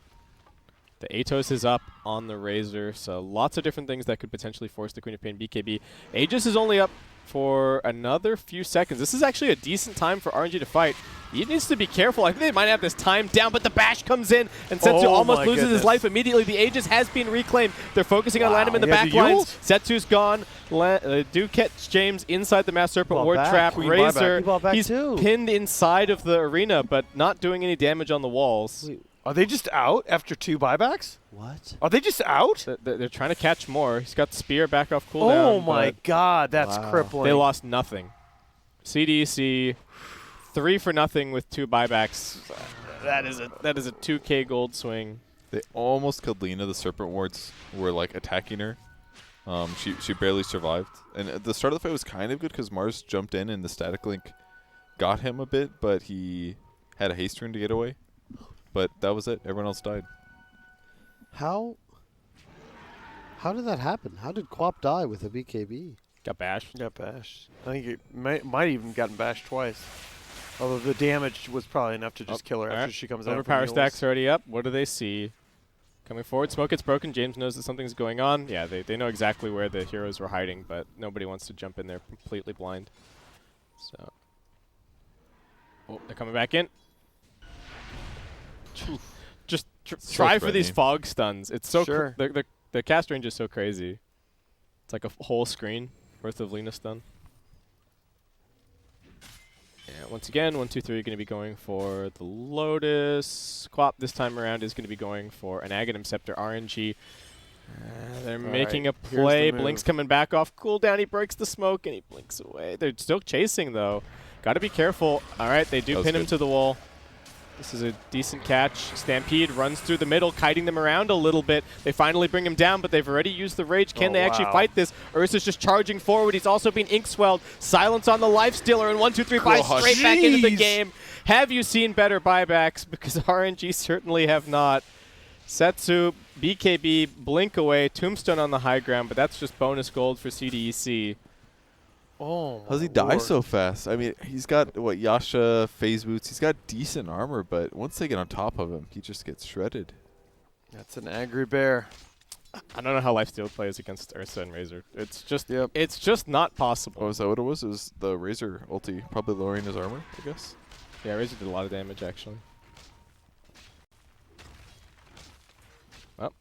The Atos is up on the Razor, so lots of different things that could potentially force the Queen of Pain BKB. Aegis is only up for another few seconds. This is actually a decent time for RNG to fight. He needs to be careful. I think they might have this time down, but the bash comes in, and Setsu almost loses his life immediately. The Aegis has been reclaimed. They're focusing on Landham in the back lines. Setsu's gone. Do catch James inside the Mass Serpent Ward Trap. Razor, he's pinned inside of the arena, but not doing any damage on the walls. Wait. Are they just out after 2 buybacks? What? Are they just out? They're trying to catch more. He's got Spear back off cooldown. Oh my god, that's crippling. They lost nothing. CDEC 3 for nothing with 2 buybacks. That is a 2K gold swing. They almost killed Lena. The Serpent Wards were like attacking her. She barely survived. And at the start of the fight was kind of good because Mars jumped in and the static link got him a bit, but he had a haste rune to get away. But that was it. Everyone else died. How did that happen? How did Quap die with a BKB? Got bashed. Got bashed. I think it might even gotten bashed twice. Although the damage was probably enough to just kill her after she comes out. Overpower stack's already up. What do they see? Coming forward. Smoke gets broken. James knows that something's going on. Yeah, they know exactly where the heroes were hiding, but nobody wants to jump in there completely blind. So. Oh, they're coming back in. Just try for these fog stuns. It's so the cast range is so crazy. It's like a whole screen worth of Lena stun. Yeah, once again, 1, 2, 3 are going to be going for the Lotus. Quap this time around is going to be going for an Aghanim Scepter RNG. They're making a play. Blink's coming back off cooldown. He breaks the smoke and he blinks away. They're still chasing though. Got to be careful. All right, they do pin him to the wall. This is a decent catch. Stampede runs through the middle, kiting them around a little bit. They finally bring him down, but they've already used the rage. Can they actually fight this? Ursa's just charging forward. He's also being ink swelled. Silence on the Lifestealer, and 1, 2, 3 buys straight back into the game. Have you seen better buybacks? Because RNG certainly have not. Setsu, BKB, blink away, Tombstone on the high ground, but that's just bonus gold for CDEC. Oh, how does he die so fast? I mean, he's got, Yasha, phase boots. He's got decent armor, but once they get on top of him, he just gets shredded. That's an angry bear. I don't know how Lifesteal plays against Ursa and Razor. It's just not possible. Oh, is that what it was? It was the Razor ulti, probably lowering his armor, I guess. Yeah, Razor did a lot of damage, actually. Well,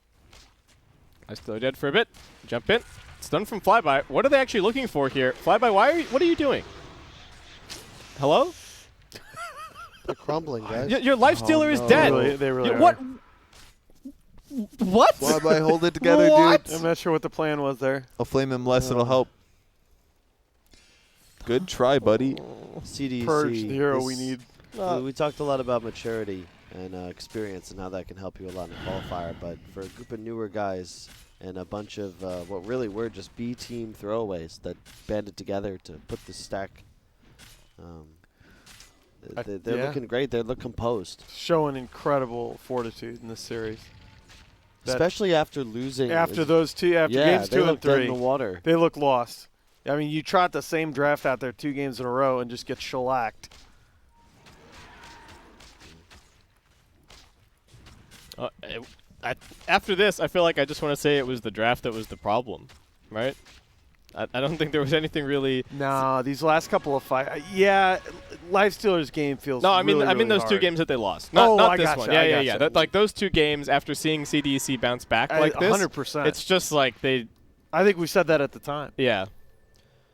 Lifesteal dead for a bit. Jump in. Stun from Flyby. What are they actually looking for here? Flyby, what are you doing? Hello? They're crumbling, guys. Your Lifestealer is dead. They really are. What? Flyby, hold it together, dude. I'm not sure what the plan was there. I'll flame him less. It'll help. Good try, buddy. CDEC. Purge, the hero we need. We talked a lot about maturity and experience and how that can help you a lot in a qualifier, but for a group of newer guys and a bunch of what really were just B team throwaways that banded together to put the stack. They're yeah. looking great. They look composed, Showing incredible fortitude in this series. especially after losing. After those two, after yeah, games they 2 and looked dead 3, in the water. they look lost. I mean, you trot the same draft out there 2 games in a row and just get shellacked. After this, I feel like I just want to say it was the draft that was the problem, right? I don't think there was anything really. No, these last couple of fights. Yeah, Lifestealer's game feels. No, I mean really, those really 2 hard. games that they lost. Not, Oh, not I this gotcha, one. I Yeah. gotcha. Like those 2 games after seeing CDEC bounce back like this. 100%. It's just like they. I think we said that at the time. Yeah,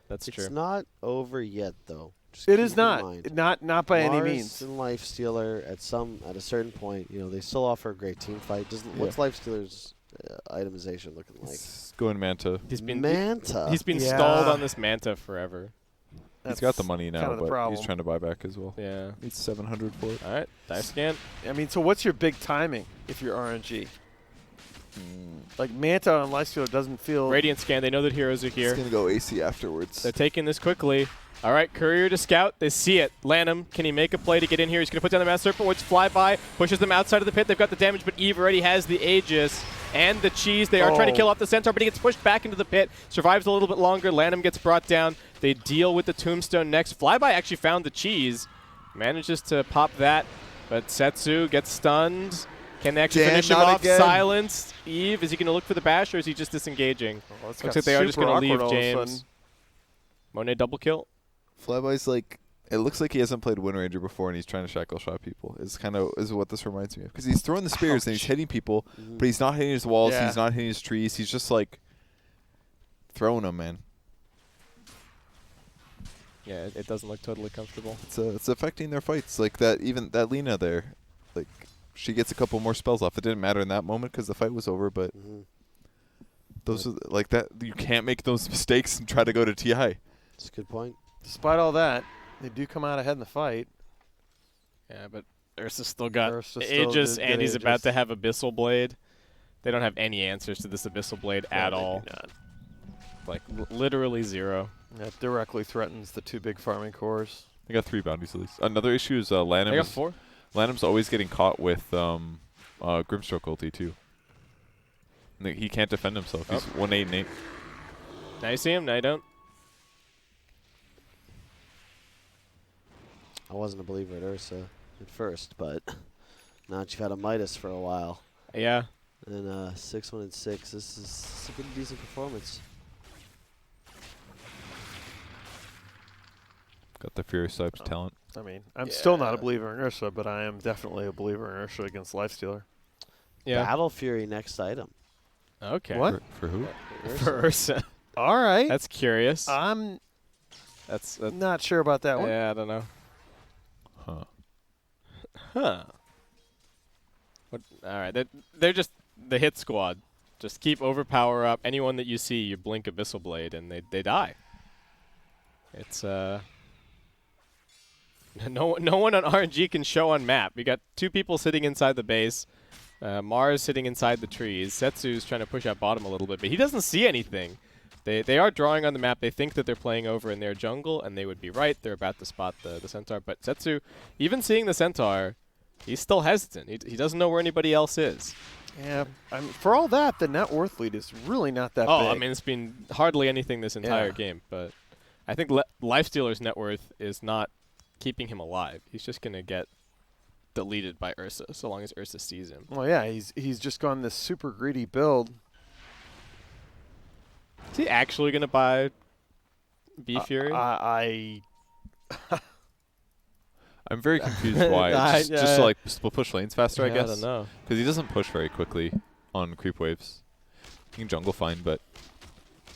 that's It's true. not over yet, though. Just It keep is in not. mind. Not by any Mars means. and Lifestealer at a certain point, they still offer a great team fight. What's Lifestealer's itemization looking like? It's going Manta. He's been Manta. He's been Yeah. stalled on this Manta forever. He's got the money kind now, of the but problem. he's trying to buy back as well. Yeah. Needs 700 for it. All right, dice scan. I mean, so what's your big timing if you're RNG? Like Manta on Lifestealer doesn't feel. Radiant scan. They know that heroes are here. He's gonna go AC afterwards. They're taking this quickly. All right, Courier to scout. They see it. Lanham, can he make a play to get in here? He's going to put down the Mass Serpent. Woods fly by, pushes them outside of the pit. They've got the damage, but Eve already has the Aegis and the cheese. They are trying to kill off the Centaur, but he gets pushed back into the pit. Survives a little bit longer. Lanham gets brought down. They deal with the Tombstone next. Flyby actually found the cheese. Manages to pop that, but Setsu gets stunned. Can they actually finish him off? again. Silenced. Eve, is he going to look for the bash, or is he just disengaging? It's Looks got like they are just super going to leave awkward all of a sudden. James. Monet double kill. Flyby's like, it looks like he hasn't played Wind Ranger before, and he's trying to shackle shot people. Is what this reminds me of, because he's throwing the spears and he's hitting people, but he's not hitting his walls. Yeah. He's not hitting his trees. He's just like throwing them, man. Yeah, it doesn't look totally comfortable. It's affecting their fights. Like that, even that Lena there, like she gets a couple more spells off. It didn't matter in that moment because the fight was over, but those are like that. You can't make those mistakes and try to go to TI. That's a good point. Despite all that, they do come out ahead in the fight. Yeah, but Ursa's still got Ursa still Aegis, did and get he's about Aegis. to have Abyssal Blade. They don't have any answers to this Abyssal Blade at No, they do all. not. Like, literally zero. That directly threatens the 2 big farming cores. They got 3 bounties at least. Another issue is Lanham. They got 4? Lanham's always getting caught with Grimstroke ulti too. He can't defend himself. He's 1-8 and 8. Now you see him, now you don't. I wasn't a believer at Ursa at first, but now that you've had a Midas for a while, Yeah. and 6-1-6, this is a pretty decent performance. Got the Furious Types talent. I mean, I'm still not a Yeah. believer in Ursa, but I am definitely a believer in Ursa against Lifestealer. Yeah. Battle Fury next item. Okay. What? For who? For Ursa. All right. That's curious. I'm That's not sure about that one. yeah, I don't know. Huh. Huh. What? All right, they're just the hit squad. Just keep overpower up. Anyone that you see, you blink Abyssal Blade, and they die. It's no one on RNG can show on map. We got 2 people sitting inside the base. Mars sitting inside the trees. Setsu's trying to push out bottom a little bit, but he doesn't see anything. They are drawing on the map. They think that they're playing over in their jungle, and they would be right. They're about to spot the Centaur. But Setsu, even seeing the Centaur, he's still hesitant. He doesn't know where anybody else is. Yeah. I mean, for all that, the net worth lead is really not that big. I mean, it's been hardly anything this entire Yeah. game. But I think Lifestealer's net worth is not keeping him alive. He's just going to get deleted by Ursa, so long as Ursa sees him. Well, yeah, he's just gone this super greedy build. Is he actually going to buy B Fury? I'm very confused why. Just to like push lanes faster, I Yeah, guess. I don't know. Because he doesn't push very quickly on creep waves. He can jungle fine, but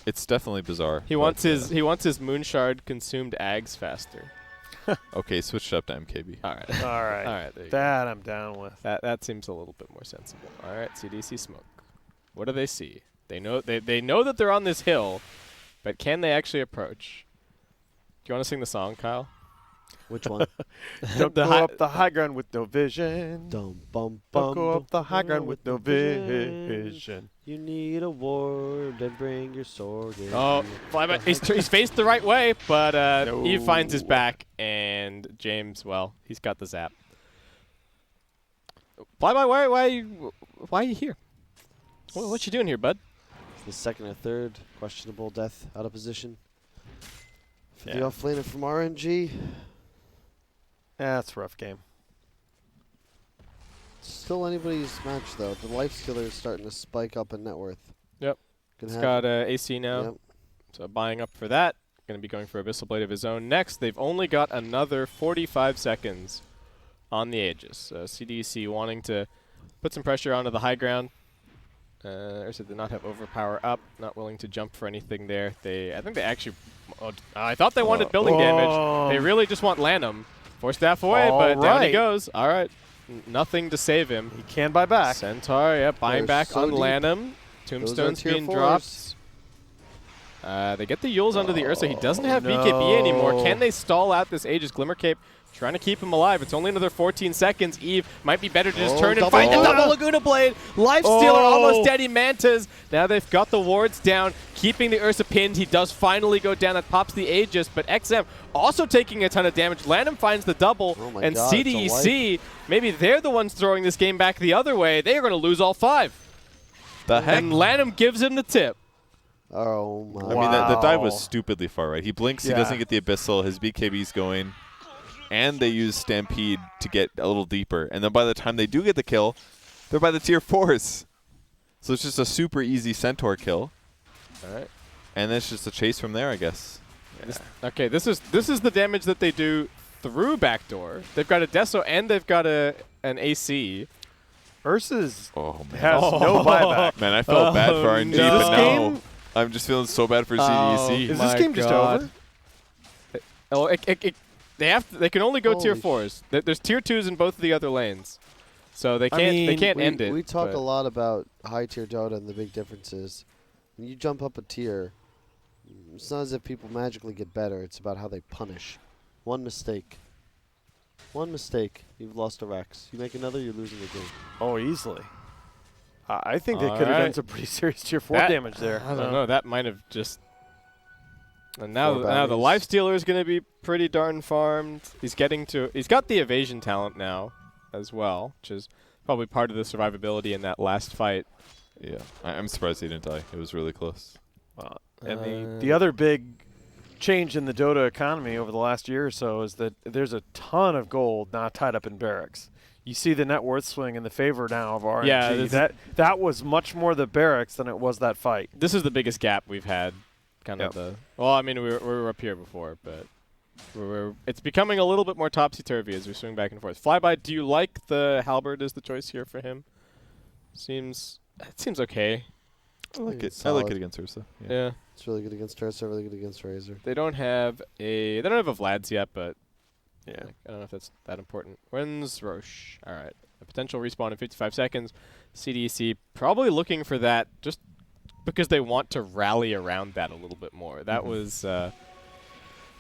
it's definitely bizarre. He wants his Moonshard consumed Ags faster. Okay, switched up to MKB. All right. All right. All right. There you That I'm down with. go. That seems a little bit more sensible. All right. CDC smoke. What do they see? They know that they're on this hill, but can they actually approach? Do you want to sing the song, Kyle? Which one? Don't The go high- up the high ground with no vision. Dum bum Don't bum. go up the high ground with no vision. vision. You need a ward and bring your sword in. Oh, flyby. He's faced the right way, but Eve finds his back, and James, well, he's got the zap. Flyby, why are you here? What you doing here, bud? It's the second or third questionable death out of position. For the Yeah. offlaner from RNG. That's a rough game. Still anybody's match, though. The life stealer is starting to spike up in net worth. Yep. Gonna He's have- got AC now, Yep. so buying up for that. Going to be going for Abyssal Blade of his own next. They've only got another 45 seconds on the Aegis. CDEC wanting to put some pressure onto the high ground. Ursa did not have overpower up, not willing to jump for anything there. I think they actually, I thought they wanted building damage. They really just want Lanham. Force staff away, but down he Alright. goes. All right, nothing to save him. He can buy back. Centaur, yeah, buying They're back so on deep. Lanham. Tombstone's tier being fours. dropped. They get the Yules onto the Ursa. He doesn't have BKB anymore. no. Can they stall out this Aegis Glimmer Cape? Trying to keep him alive. It's only another 14 seconds. Eve might be better to just Oh, turn and double fight the Laguna. double Laguna Blade. Life Stealer almost dead. He Mantas. Now they've got the wards down, keeping the Ursa pinned. He does finally go down. That pops the Aegis, but XM also taking a ton of damage. Lanham finds the double, Oh my and God, it's a CDEC, maybe they're the ones throwing this game back the other way. They are going to lose all 5. The heck? And Lanham gives him the tip. Oh, my. I mean, the dive was Wow. stupidly far right. He blinks, Yeah. he doesn't get the Abyssal, his BKB's going, and they use Stampede to get a little deeper. And then by the time they do get the kill, they're by the tier 4s. So it's just a super easy Centaur kill. All right. And then it's just a chase from there, I guess. Okay, this is the damage that they do through backdoor. They've got a Deso and they've got an AC. Ursa's Oh, man. has no buyback. Man, I felt bad for RNG, no. but Is this now game- I'm just feeling so bad for Oh, CDEC. Is my this game just God. over? Oh, they can only go tier Holy 4s. There's tier 2s in both of the other lanes, so they can't end it. We talk but- a lot about high tier Dota and the big differences. When you jump up a tier, it's not as if people magically get better. It's about how they punish. One mistake, you've lost a Rex. You make another, you're losing the game. Oh, easily. I think they could have done Alright. some pretty serious tier 4 That- damage there. I don't know. That might have just. And now the bounties. life stealer is going to be pretty darn farmed. He's got the evasion talent now, as well, which is probably part of the survivability in that last fight. Yeah, I'm surprised he didn't die. It was really close. And the other big change in the Dota economy over the last year or so is that there's a ton of gold now tied up in barracks. You see the net worth swing in the favor now of RNG. Yeah, that was much more the barracks than it was that fight. This is the biggest gap we've had. Kind of Yep. well, I mean, we were up here before, but it's becoming a little bit more topsy-turvy as we swing back and forth. Flyby, do you like the halberd as the choice here for him? It seems okay. I like think it. it's I like solid. it against Ursa. Yeah. It's really good against Ursa, really good against Razor. They don't have a Vlad's yet, but Yeah. I don't know if that's that important. When's Roche? All right. A potential respawn in 55 seconds. CDEC probably looking for that just because they want to rally around that a little bit more. That was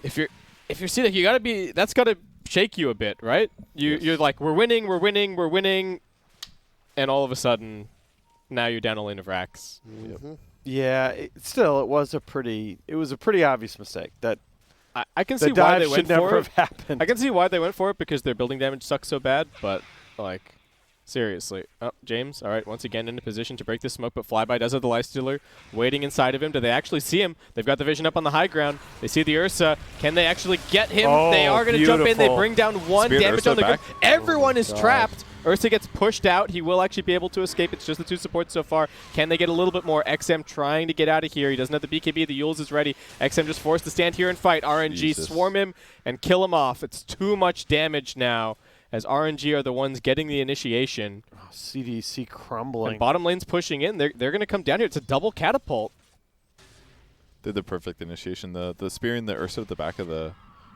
if you're CDEC, you gotta be. That's gotta shake you a bit, right? You're like we're winning, and all of a sudden, now you're down a lane of racks. Mhm. Yeah, it was a pretty obvious mistake that I can the see why dive they should went never for it. have happened. I can see why they went for it because their building damage sucks so bad, but like seriously. Oh, James, all right, once again in a position to break the smoke, but Flyby does have the life stealer waiting inside of him. Do they actually see him? They've got the vision up on the high ground. They see the Ursa. Can they actually get him? Oh, They are going to jump in. They beautiful. bring down 1 Spear damage Ursa on the ground. back. Everyone Oh is my trapped. Ursa gets pushed out. He will actually be able to escape. It's just the 2 supports so far. Can they get a little bit more? XM trying to get out of here. He doesn't have the BKB. The Yules is ready. XM just forced to stand here and fight. RNG Jesus. swarm him and kill him off. It's too much damage now as RNG are the ones getting the initiation. CDC crumbling. And bottom lane's pushing in. They're going to come down here. It's a double catapult. Did the perfect initiation. The spearing the Ursa at the back of the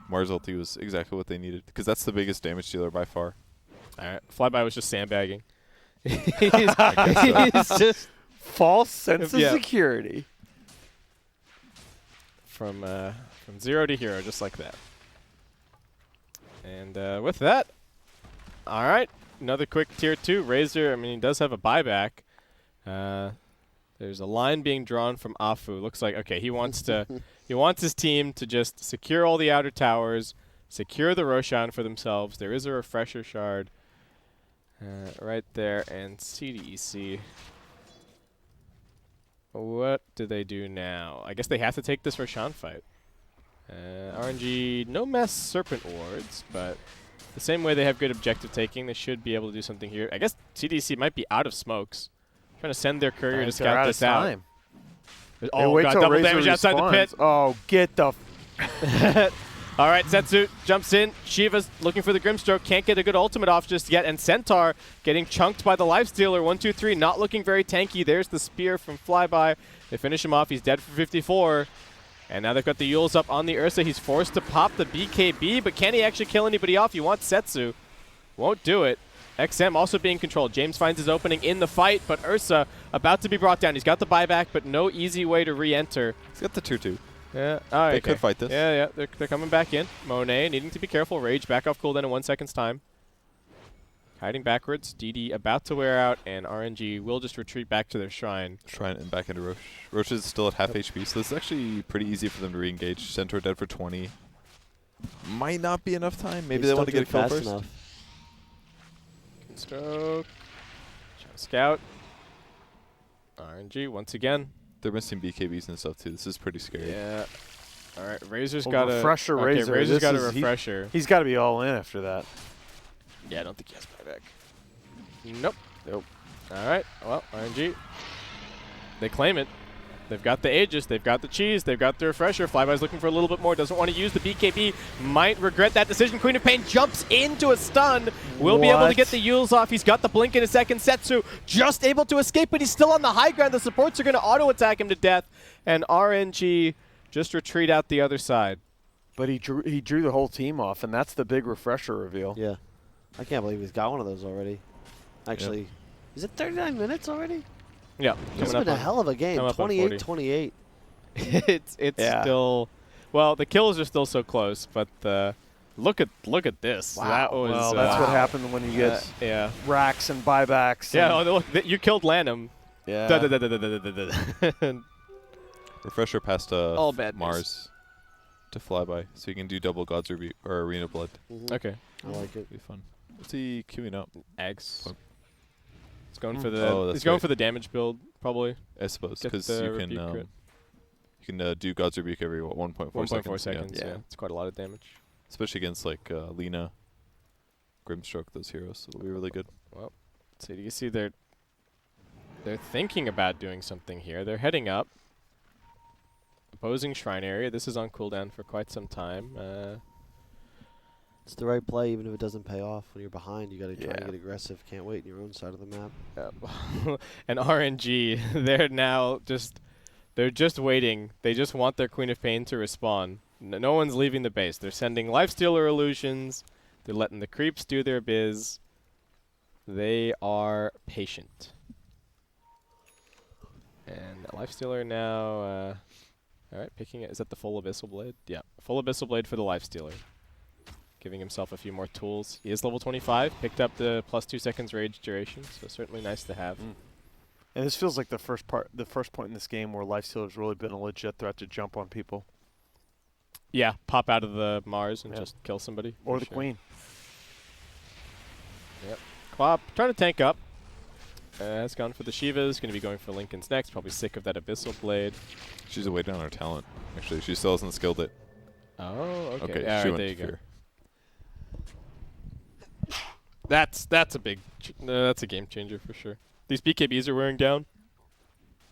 Mars ulti was exactly what they needed because that's the biggest damage dealer by far. All right. Flyby was just sandbagging. I guess so. He's just False sense of Yeah. security. from 0 to hero, just like that. And with that, all right, another quick tier 2. Razor, I mean, he does have a buyback. There's a line being drawn from Afu. Looks like, okay, he wants his team to just secure all the outer towers, secure the Roshan for themselves. There is a refresher shard right there, and CDEC. What do they do now? I guess they have to take this Roshan fight. RNG, no mass Serpent Wards, but the same way they have good objective taking, they should be able to do something here. I guess CDC might be out of smokes. Trying to send their courier to scout this out. Oh, wait till double Razor damage outside the pit. respawns. Oh, get the... All right, Setsu jumps in. Shiva's looking for the Grimstroke. Can't get a good ultimate off just yet. And Centaur getting chunked by the Lifestealer. 1, 2, 3. Not looking very tanky. There's the spear from Flyby. They finish him off. He's dead for 54. And now they've got the Yules up on the Ursa. He's forced to pop the BKB, but can he actually kill anybody off? He wants Setsu. Won't do it. XM also being controlled. James finds his opening in the fight, but Ursa about to be brought down. He's got the buyback, but no easy way to re-enter. He's got the tier 2. Yeah, all right. They could fight this. Yeah, they're coming back in. Monet needing to be careful. Rage back off cooldown in 1 second's time. Hiding backwards. DD about to wear out, and RNG will just retreat back to their shrine. Shrine and back into Roche. Roche is still at half HP, so this is actually pretty easy for them to re-engage. Centaur dead for 20. Might not be enough time. Maybe they want to get a kill fast first. enough. Stroke. Scout. RNG once again. They're missing BKBs and stuff too. This is pretty scary. Yeah. All right, Razor's Well, got a refresher. okay, Razor. Razor's This got a is- refresher. He's got to be all in after that. Yeah, I don't think he has buyback. Nope. All right. Well, RNG. They claim it. They've got the Aegis. They've got the cheese. They've got the refresher. Flyby's looking for a little bit more. Doesn't want to use the BKB. Might regret that decision. Queen of Pain jumps into a stun. Will be able to What? get the Yules off. He's got the blink in a second. Setsu just able to escape, but he's still on the high ground. The supports are going to auto-attack him to death. And RNG just retreat out the other side. But he drew the whole team off, and that's the big refresher reveal. Yeah. I can't believe he's got one of those already. Actually, is it 39 minutes already? Yeah. It's been a hell of a game. coming up on 28-28. it's Yeah. still, well, the kills are still so close, but look at this. Wow. That was Well, that's what happens when you get yeah. racks and buybacks. Yeah, and- oh, look, you killed Lanham. yeah. Refresher past All bad Mars to Flyby, so you can do double Gods or Arena Blood. Okay. I like it. Be fun. What's he queuing up? Eggs. Oh. He's going for the. Oh, that's he's going right. for the damage build probably. I suppose Get because the you repeat crit. can do God's Rebuke every 1.4 seconds. 1.4 seconds. Yeah. Yeah, it's quite a lot of damage. Especially against like Lina, Grimstroke, those heroes. It'll be really good. Well, so you see they're thinking about doing something here. They're heading up. Opposing shrine area. This is on cooldown for quite some time. It's the right play, even if it doesn't pay off. When you're behind, you got to try Yeah. and get aggressive. Can't wait on your own side of the map. And RNG, they're just waiting. They just want their Queen of Pain to respawn. No one's leaving the base. They're sending Lifestealer illusions. They're letting the creeps do their biz. They are patient. And Lifestealer now, all right, picking it. Is that the full Abyssal Blade? Yeah, full Abyssal Blade for the Lifestealer. Giving himself a few more tools. He is level 25. Picked up the +2 seconds rage duration, so certainly nice to have. And this feels like the first point in this game where Lifestealer's really been a legit threat to jump on people. Yeah, pop out of the Mars and Yeah. just kill somebody. Or for the sure. Queen. Yep. Quap trying to tank up. Has gone for the Shivas. Going to be going for Lincoln's next. Probably sick of that Abyssal Blade. She's waiting on her talent. Actually, she still hasn't skilled it. Oh, okay. Okay, All she right, went there you to go. Fear. That's a big. That's a game changer for sure. These BKBs are wearing down.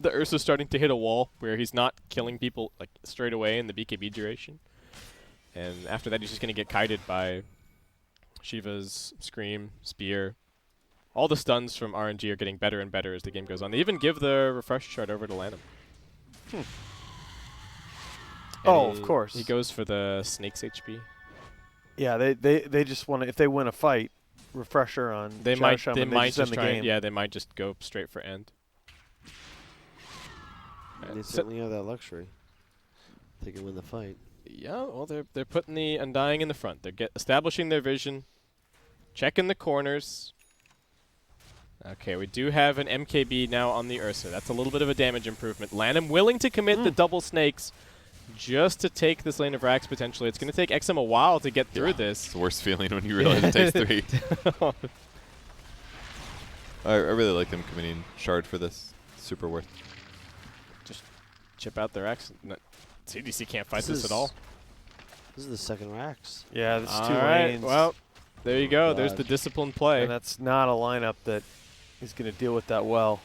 The Ursa's starting to hit a wall where he's not killing people like straight away in the BKB duration. And after that, he's just going to get kited by Shiva's Scream, Spear. All the stuns from RNG are getting better and better as the game goes on. They even give the refresh shard over to Lanham. Oh, of course. He goes for the Snake's HP. Yeah, they just want to, if they win a fight, refresher on They Shadow might Shaman, they might just end just the try. game. Yeah, they might just go straight for end. They certainly have that luxury. They can win the fight. Yeah, well, they're putting the Undying in the front. They're establishing their vision, checking the corners. Okay, we do have an MKB now on the Ursa. That's a little bit of a damage improvement. Lanham willing to commit the double snakes just to take this lane of racks potentially. It's going to take XM a while to get through this. It's the worst feeling when you realize it takes 3. I really like them committing Shard for this. Super worth. Just chip out the racks. CDC can't fight this is- at all. This is the second racks. Yeah, there's All 2 right, lanes. well, there you go. God. There's the disciplined play. And that's not a lineup that is going to deal with that well.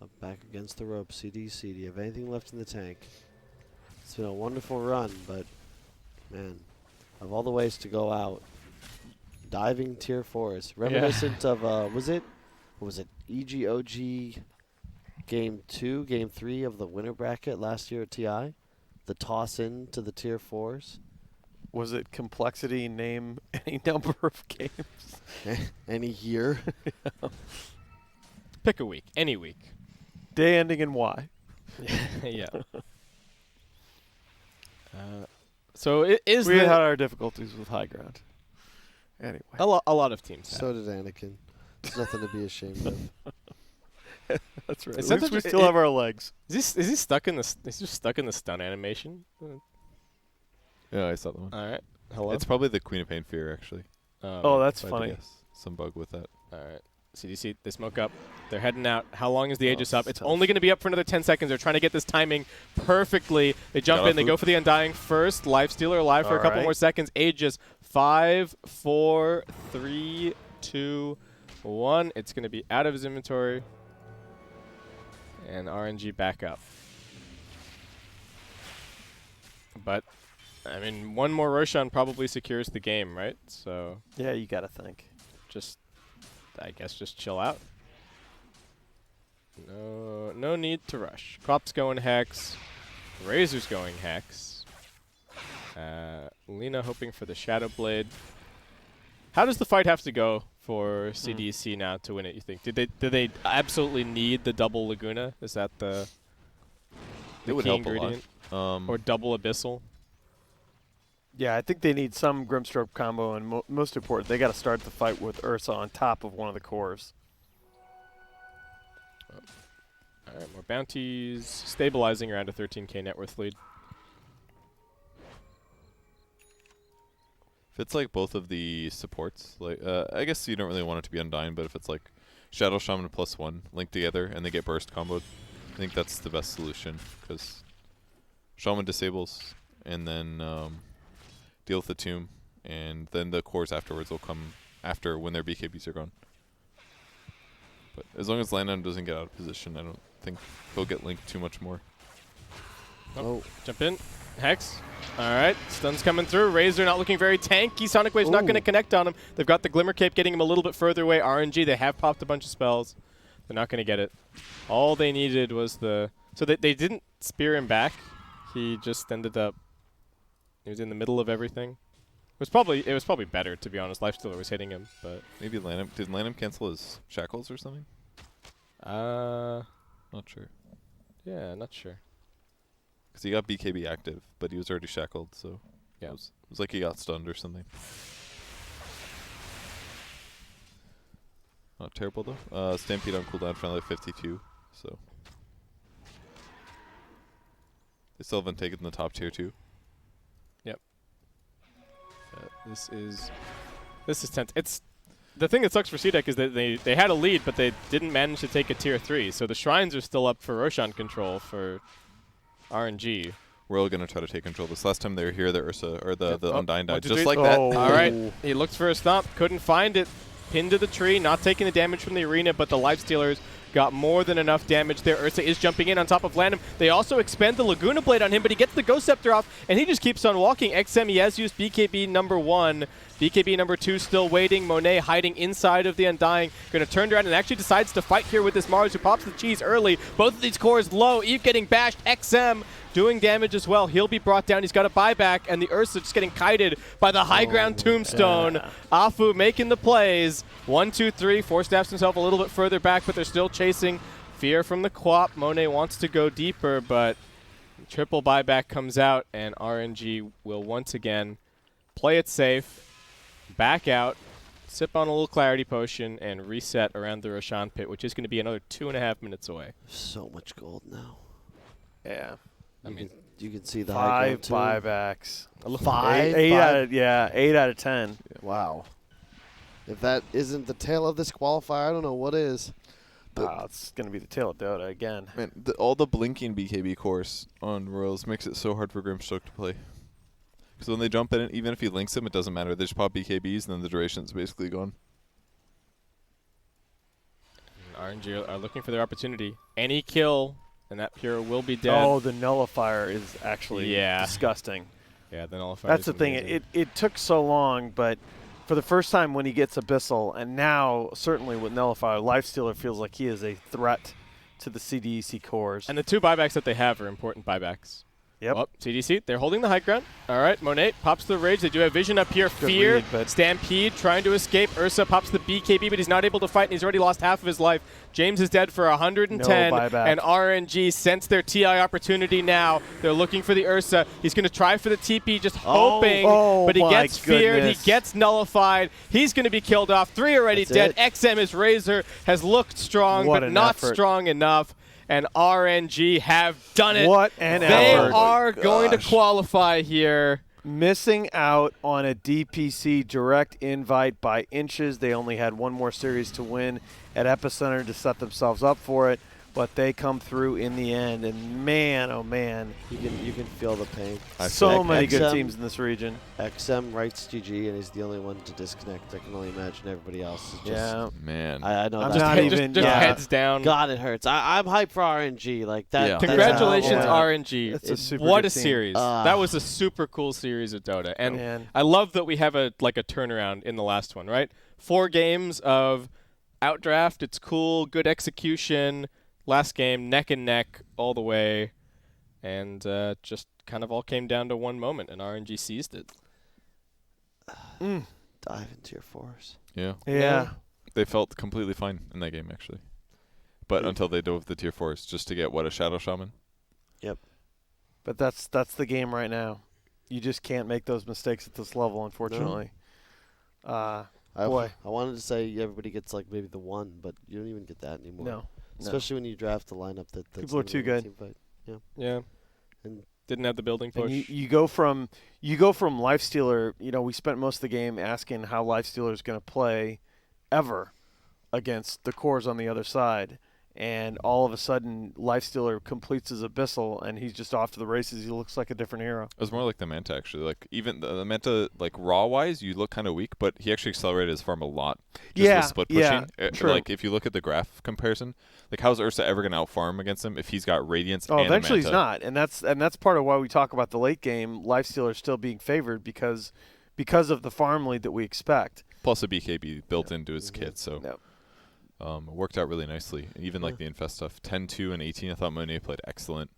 Up back against the rope, CDEC. Do you have anything left in the tank? It's been a wonderful run, but man, of all the ways to go out, diving tier 4s, reminiscent of what was it EGOG game 2, game 3 of the winter bracket last year at TI, the toss in to the tier 4s. Was it complexity, name any number of games? Any year. Pick a week, any week. Day ending in Y. Yeah. So it is We had our difficulties with high ground. Anyway. a lot of teams. So did Anakin. There's nothing to be ashamed of. That's right. Is At that least we the- still have our legs. Is he stuck in the? Is he just stuck in the stun animation? Yeah, I saw that one. All right. Hello. It's probably the Queen of Pain Fear, actually. Oh, that's if I had to funny. guess. Some bug with that. All right. CDC, they smoke up. They're heading out. How long is the Aegis up? it's It's tough. only going to be up for another 10 seconds. They're trying to get this timing perfectly. They jump Got in. They off go loop. for the Undying first. Lifestealer alive for a couple Alright. more seconds. Aegis 5, 4, 3, 2, 1. It's going to be out of his inventory. And RNG back up. But, I mean, one more Roshan probably secures the game, right? So Yeah, you got to think. just, I guess, just chill out. No need to rush. Crop's going Hex. Razor's going Hex. Lena hoping for the Shadow Blade. How does the fight have to go for CDEC now to win it, you think? Did they absolutely need the double Laguna? Is that the It would key help a lot. ingredient? Um, Or double Abyssal? Yeah, I think they need some Grimstroke combo, and most important, they got to start the fight with Ursa on top of one of the cores. All right, more bounties. Stabilizing around a 13k net worth lead. if it's like both of the supports, like I guess you don't really want it to be Undying, but if it's like Shadow Shaman +1 linked together and they get burst comboed, I think that's the best solution because Shaman disables and then deal with the tomb, and then the cores afterwards will come after when their BKBs are gone. But as long as Landon doesn't get out of position, I don't think he'll get linked too much more. Oh, Jump in. Hex. All right. Stun's coming through. Razor not looking very tanky. Sonic Wave's not going to Ooh. connect on him. They've got the Glimmer Cape getting him a little bit further away. RNG, they have popped a bunch of spells. They're not going to get it. All they needed was the... So they didn't spear him back. He just ended up... He was in the middle of everything. It was probably better, to be honest. Lifestealer was hitting him, but... Maybe Lanham. Did Lanham cancel his shackles or something? Not sure. Yeah, not sure. Because he got BKB active, but he was already shackled, so Yeah. it was like he got stunned or something. Not terrible though. Stampede on cooldown for another 52, so they still haven't taken the top tier 2. This is tense. It's the thing that sucks for CDEC is that they had a lead, but they didn't manage to take a tier 3. So the shrines are still up for Roshan control for RNG. We're all gonna try to take control. This last time they were here, the Ursa or the Oh, Undying died 1, 2, just 3. like that. Oh. All right, he looked for a stomp, couldn't find it. Pinned to the tree, not taking the damage from the arena, but the Lifestealers got more than enough damage there. Ursa is jumping in on top of Landham. They also expend the Laguna Blade on him, but he gets the Ghost Scepter off, and he just keeps on walking. XM, he has used BKB number 1. BKB number 2 still waiting. Monet hiding inside of the Undying. Going to turn around and actually decides to fight here with this Mars, who pops the cheese early. Both of these cores low. Eve getting bashed. XM doing damage as well. He'll be brought down. He's got a buyback, and the Ursa just getting kited by the high ground tombstone. yeah. Afu making the plays. 1, 2, 3. Four-steps himself a little bit further back, but they're still chasing. Fear from the Quap. Monet wants to go deeper, but Triple buyback comes out, and RNG will once again play it safe, back out, sip on a little clarity potion, and reset around the Roshan pit, which is going to be another 2.5 minutes away. So much gold now. Yeah. You can see the high 5 ground, too. buybacks. 5? 8 out of 10. Wow. If that isn't the tail of this qualifier, I don't know what is. It's going to be the tail of Dota again. Man, all the blinking BKB cores on Royals makes it so hard for Grimstoke to play. Because when they jump in, even if he links them, it doesn't matter. They just pop BKBs, and then the duration's basically gone. And RNG are looking for their opportunity. Any kill, and that Pure will be dead. Oh, the nullifier is actually disgusting. Yeah, the nullifier. That's the thing. It took so long, but for the first time when he gets Abyssal, and now certainly with Nullifier, Lifestealer feels like he is a threat to the CDEC cores. And the 2 buybacks that they have are important buybacks. Yep. Well, CDC, they're holding the high ground. All right, Monet pops the Rage. They do have Vision up here. Good Fear, read, but Stampede trying to escape. Ursa pops the BKB, but he's not able to fight, and he's already lost half of his life. James is dead for 110, No buyback. and RNG sense their TI opportunity now. They're looking for the Ursa. He's going to try for the TP, just hoping, but he gets feared. He gets nullified. He's going to be killed off. 3 already dead. XM, his Razor, has looked strong, but not strong enough. And RNG have done it. What an They effort. are going to qualify here. Missing out on a DPC direct invite by inches. They only had one more series to win at Epicenter to set themselves up for it, but they come through in the end. And man, oh man, You can feel the pain. so many good XM teams in this region. XM writes GG, and he's the only one to disconnect. I can only imagine everybody else is just. Yeah. Man. I know I'm that. not even- just yeah. heads down. God, it hurts. I'm hyped for RNG. Like that. Yeah. that's Congratulations, Yeah. RNG. It's a super What good a team. series. That was a super cool series of Dota. And Man. I love that we have a turnaround in the last one, right? 4 games of outdraft. It's cool, good execution. Last game, neck and neck all the way. And just kind of all came down to one moment, and RNG seized it. Dive into your force. Yeah. Yeah. They felt completely fine in that game, actually. But until they dove the tier 4s just to get, a Shadow Shaman? But that's the game right now. You just can't make those mistakes at this level, unfortunately. I wanted to say everybody gets like maybe the 1, but you don't even get that anymore. No. Especially when you draft a lineup that's People are too good. Yeah. And didn't have the building push. And you go from Lifestealer. We spent most of the game asking how Lifestealer is going to play ever against the cores on the other side, and all of a sudden Lifestealer completes his Abyssal, and he's just off to the races. He looks like a different hero. It was more like the Manta, actually. Like, even the Manta, like, raw-wise, you look kind of weak, but he actually accelerated his farm a lot. Just with split pushing. True. Like, if you look at the graph comparison, like, how's Ursa ever going to out-farm against him if he's got Radiance and Eventually a Manta? he's not, and that's part of why we talk about the late game Lifestealer still being favored because of the farm lead that we expect. Plus a BKB built into his kit, so Yep. it worked out really nicely. And even like the Infest stuff, 10-2 and 18, I thought Monet played excellent.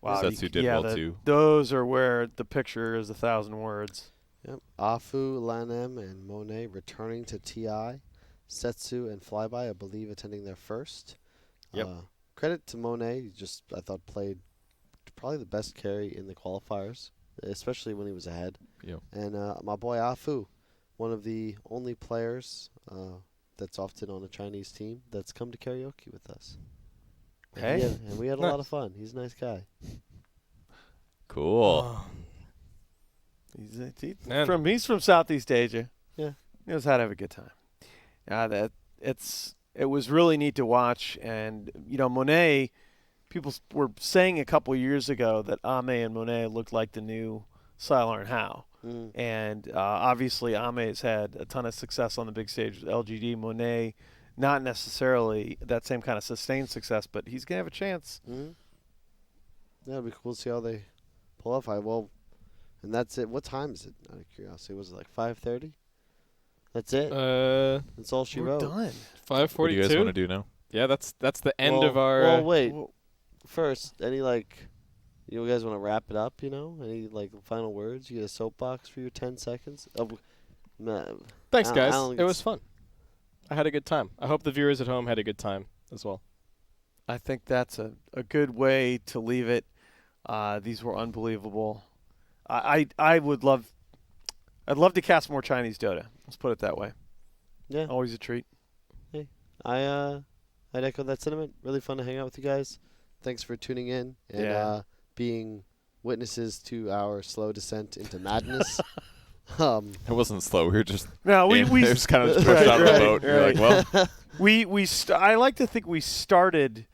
Wow, Setsu did well too. Those are where the picture is 1,000 words. Yep. Afu, Lanem, and Monet returning to TI. Setsu and Flyby, I believe, attending their first. Yep. Credit to Monet. He just, I thought, played probably the best carry in the qualifiers, especially when he was ahead. Yep. And my boy Afu, one of the only players that's often on a Chinese team that's come to karaoke with us. Hey. And we had a Nice. lot of fun. He's a nice guy. Cool. Man. He's from Southeast Asia. Yeah. He knows how to have a good time. It was really neat to watch, and Monet. People were saying a couple years ago that Ame and Monet looked like the new Sylar and Howe. Mm. And obviously Ame's had a ton of success on the big stage with LGD. Monet, not necessarily that same kind of sustained success, but he's going to have a chance. Mm-hmm. Yeah, it'll be cool to see how they pull off. And that's it. What time is it? Out of curiosity, was it like 5:30? That's it. That's all she We're wrote. done. 5:42. What do you guys want to do now? Yeah, that's the end of our. Well, wait. Well, First, any you guys want to wrap it up? Any final words? You get a soapbox for your 10 seconds. Thanks, I guys. don't think It it's- was fun. I had a good time. I hope the viewers at home had a good time as well. I think that's a good way to leave it. These were unbelievable. I'd love to cast more Chinese Dota. Let's put it that way. Yeah. Always a treat. I'd echo that sentiment. Really fun to hang out with you guys. Thanks for tuning in and being witnesses to our slow descent into madness. It wasn't slow. We were just we just kind of pushed out of the boat. You're like, well, I like to think we started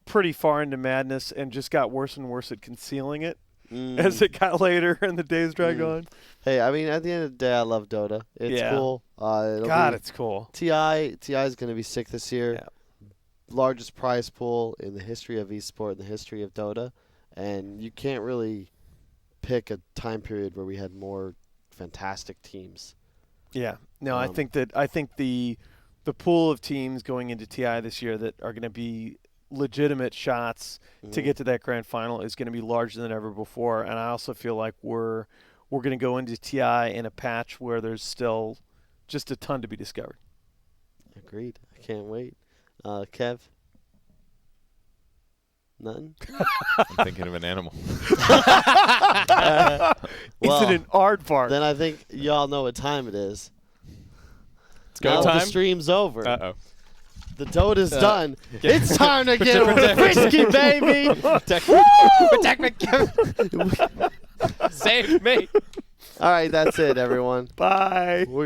pretty far into madness and just got worse and worse at concealing it as it got later and the days dragged on. Hey, I mean, at the end of the day, I love Dota. It's cool. It's cool. TI is going to be sick this year. Yeah. Largest prize pool in the history of esport, in the history of Dota, and you can't really pick a time period where we had more fantastic teams. Yeah. No, I think the pool of teams going into TI this year that are going to be legitimate shots to get to that grand final is going to be larger than ever before, and I also feel like we're going to go into TI in a patch where there's still just a ton to be discovered. Agreed. I can't wait. Kev? None? I'm thinking of an animal. Is it an aardvark? Then I think y'all know what time it is. It's go now time. The stream's over. Uh-oh. The Dota's done. It's time to get risky, baby. Protect me, Kevin. Save me. All right, that's it, everyone. Bye. We're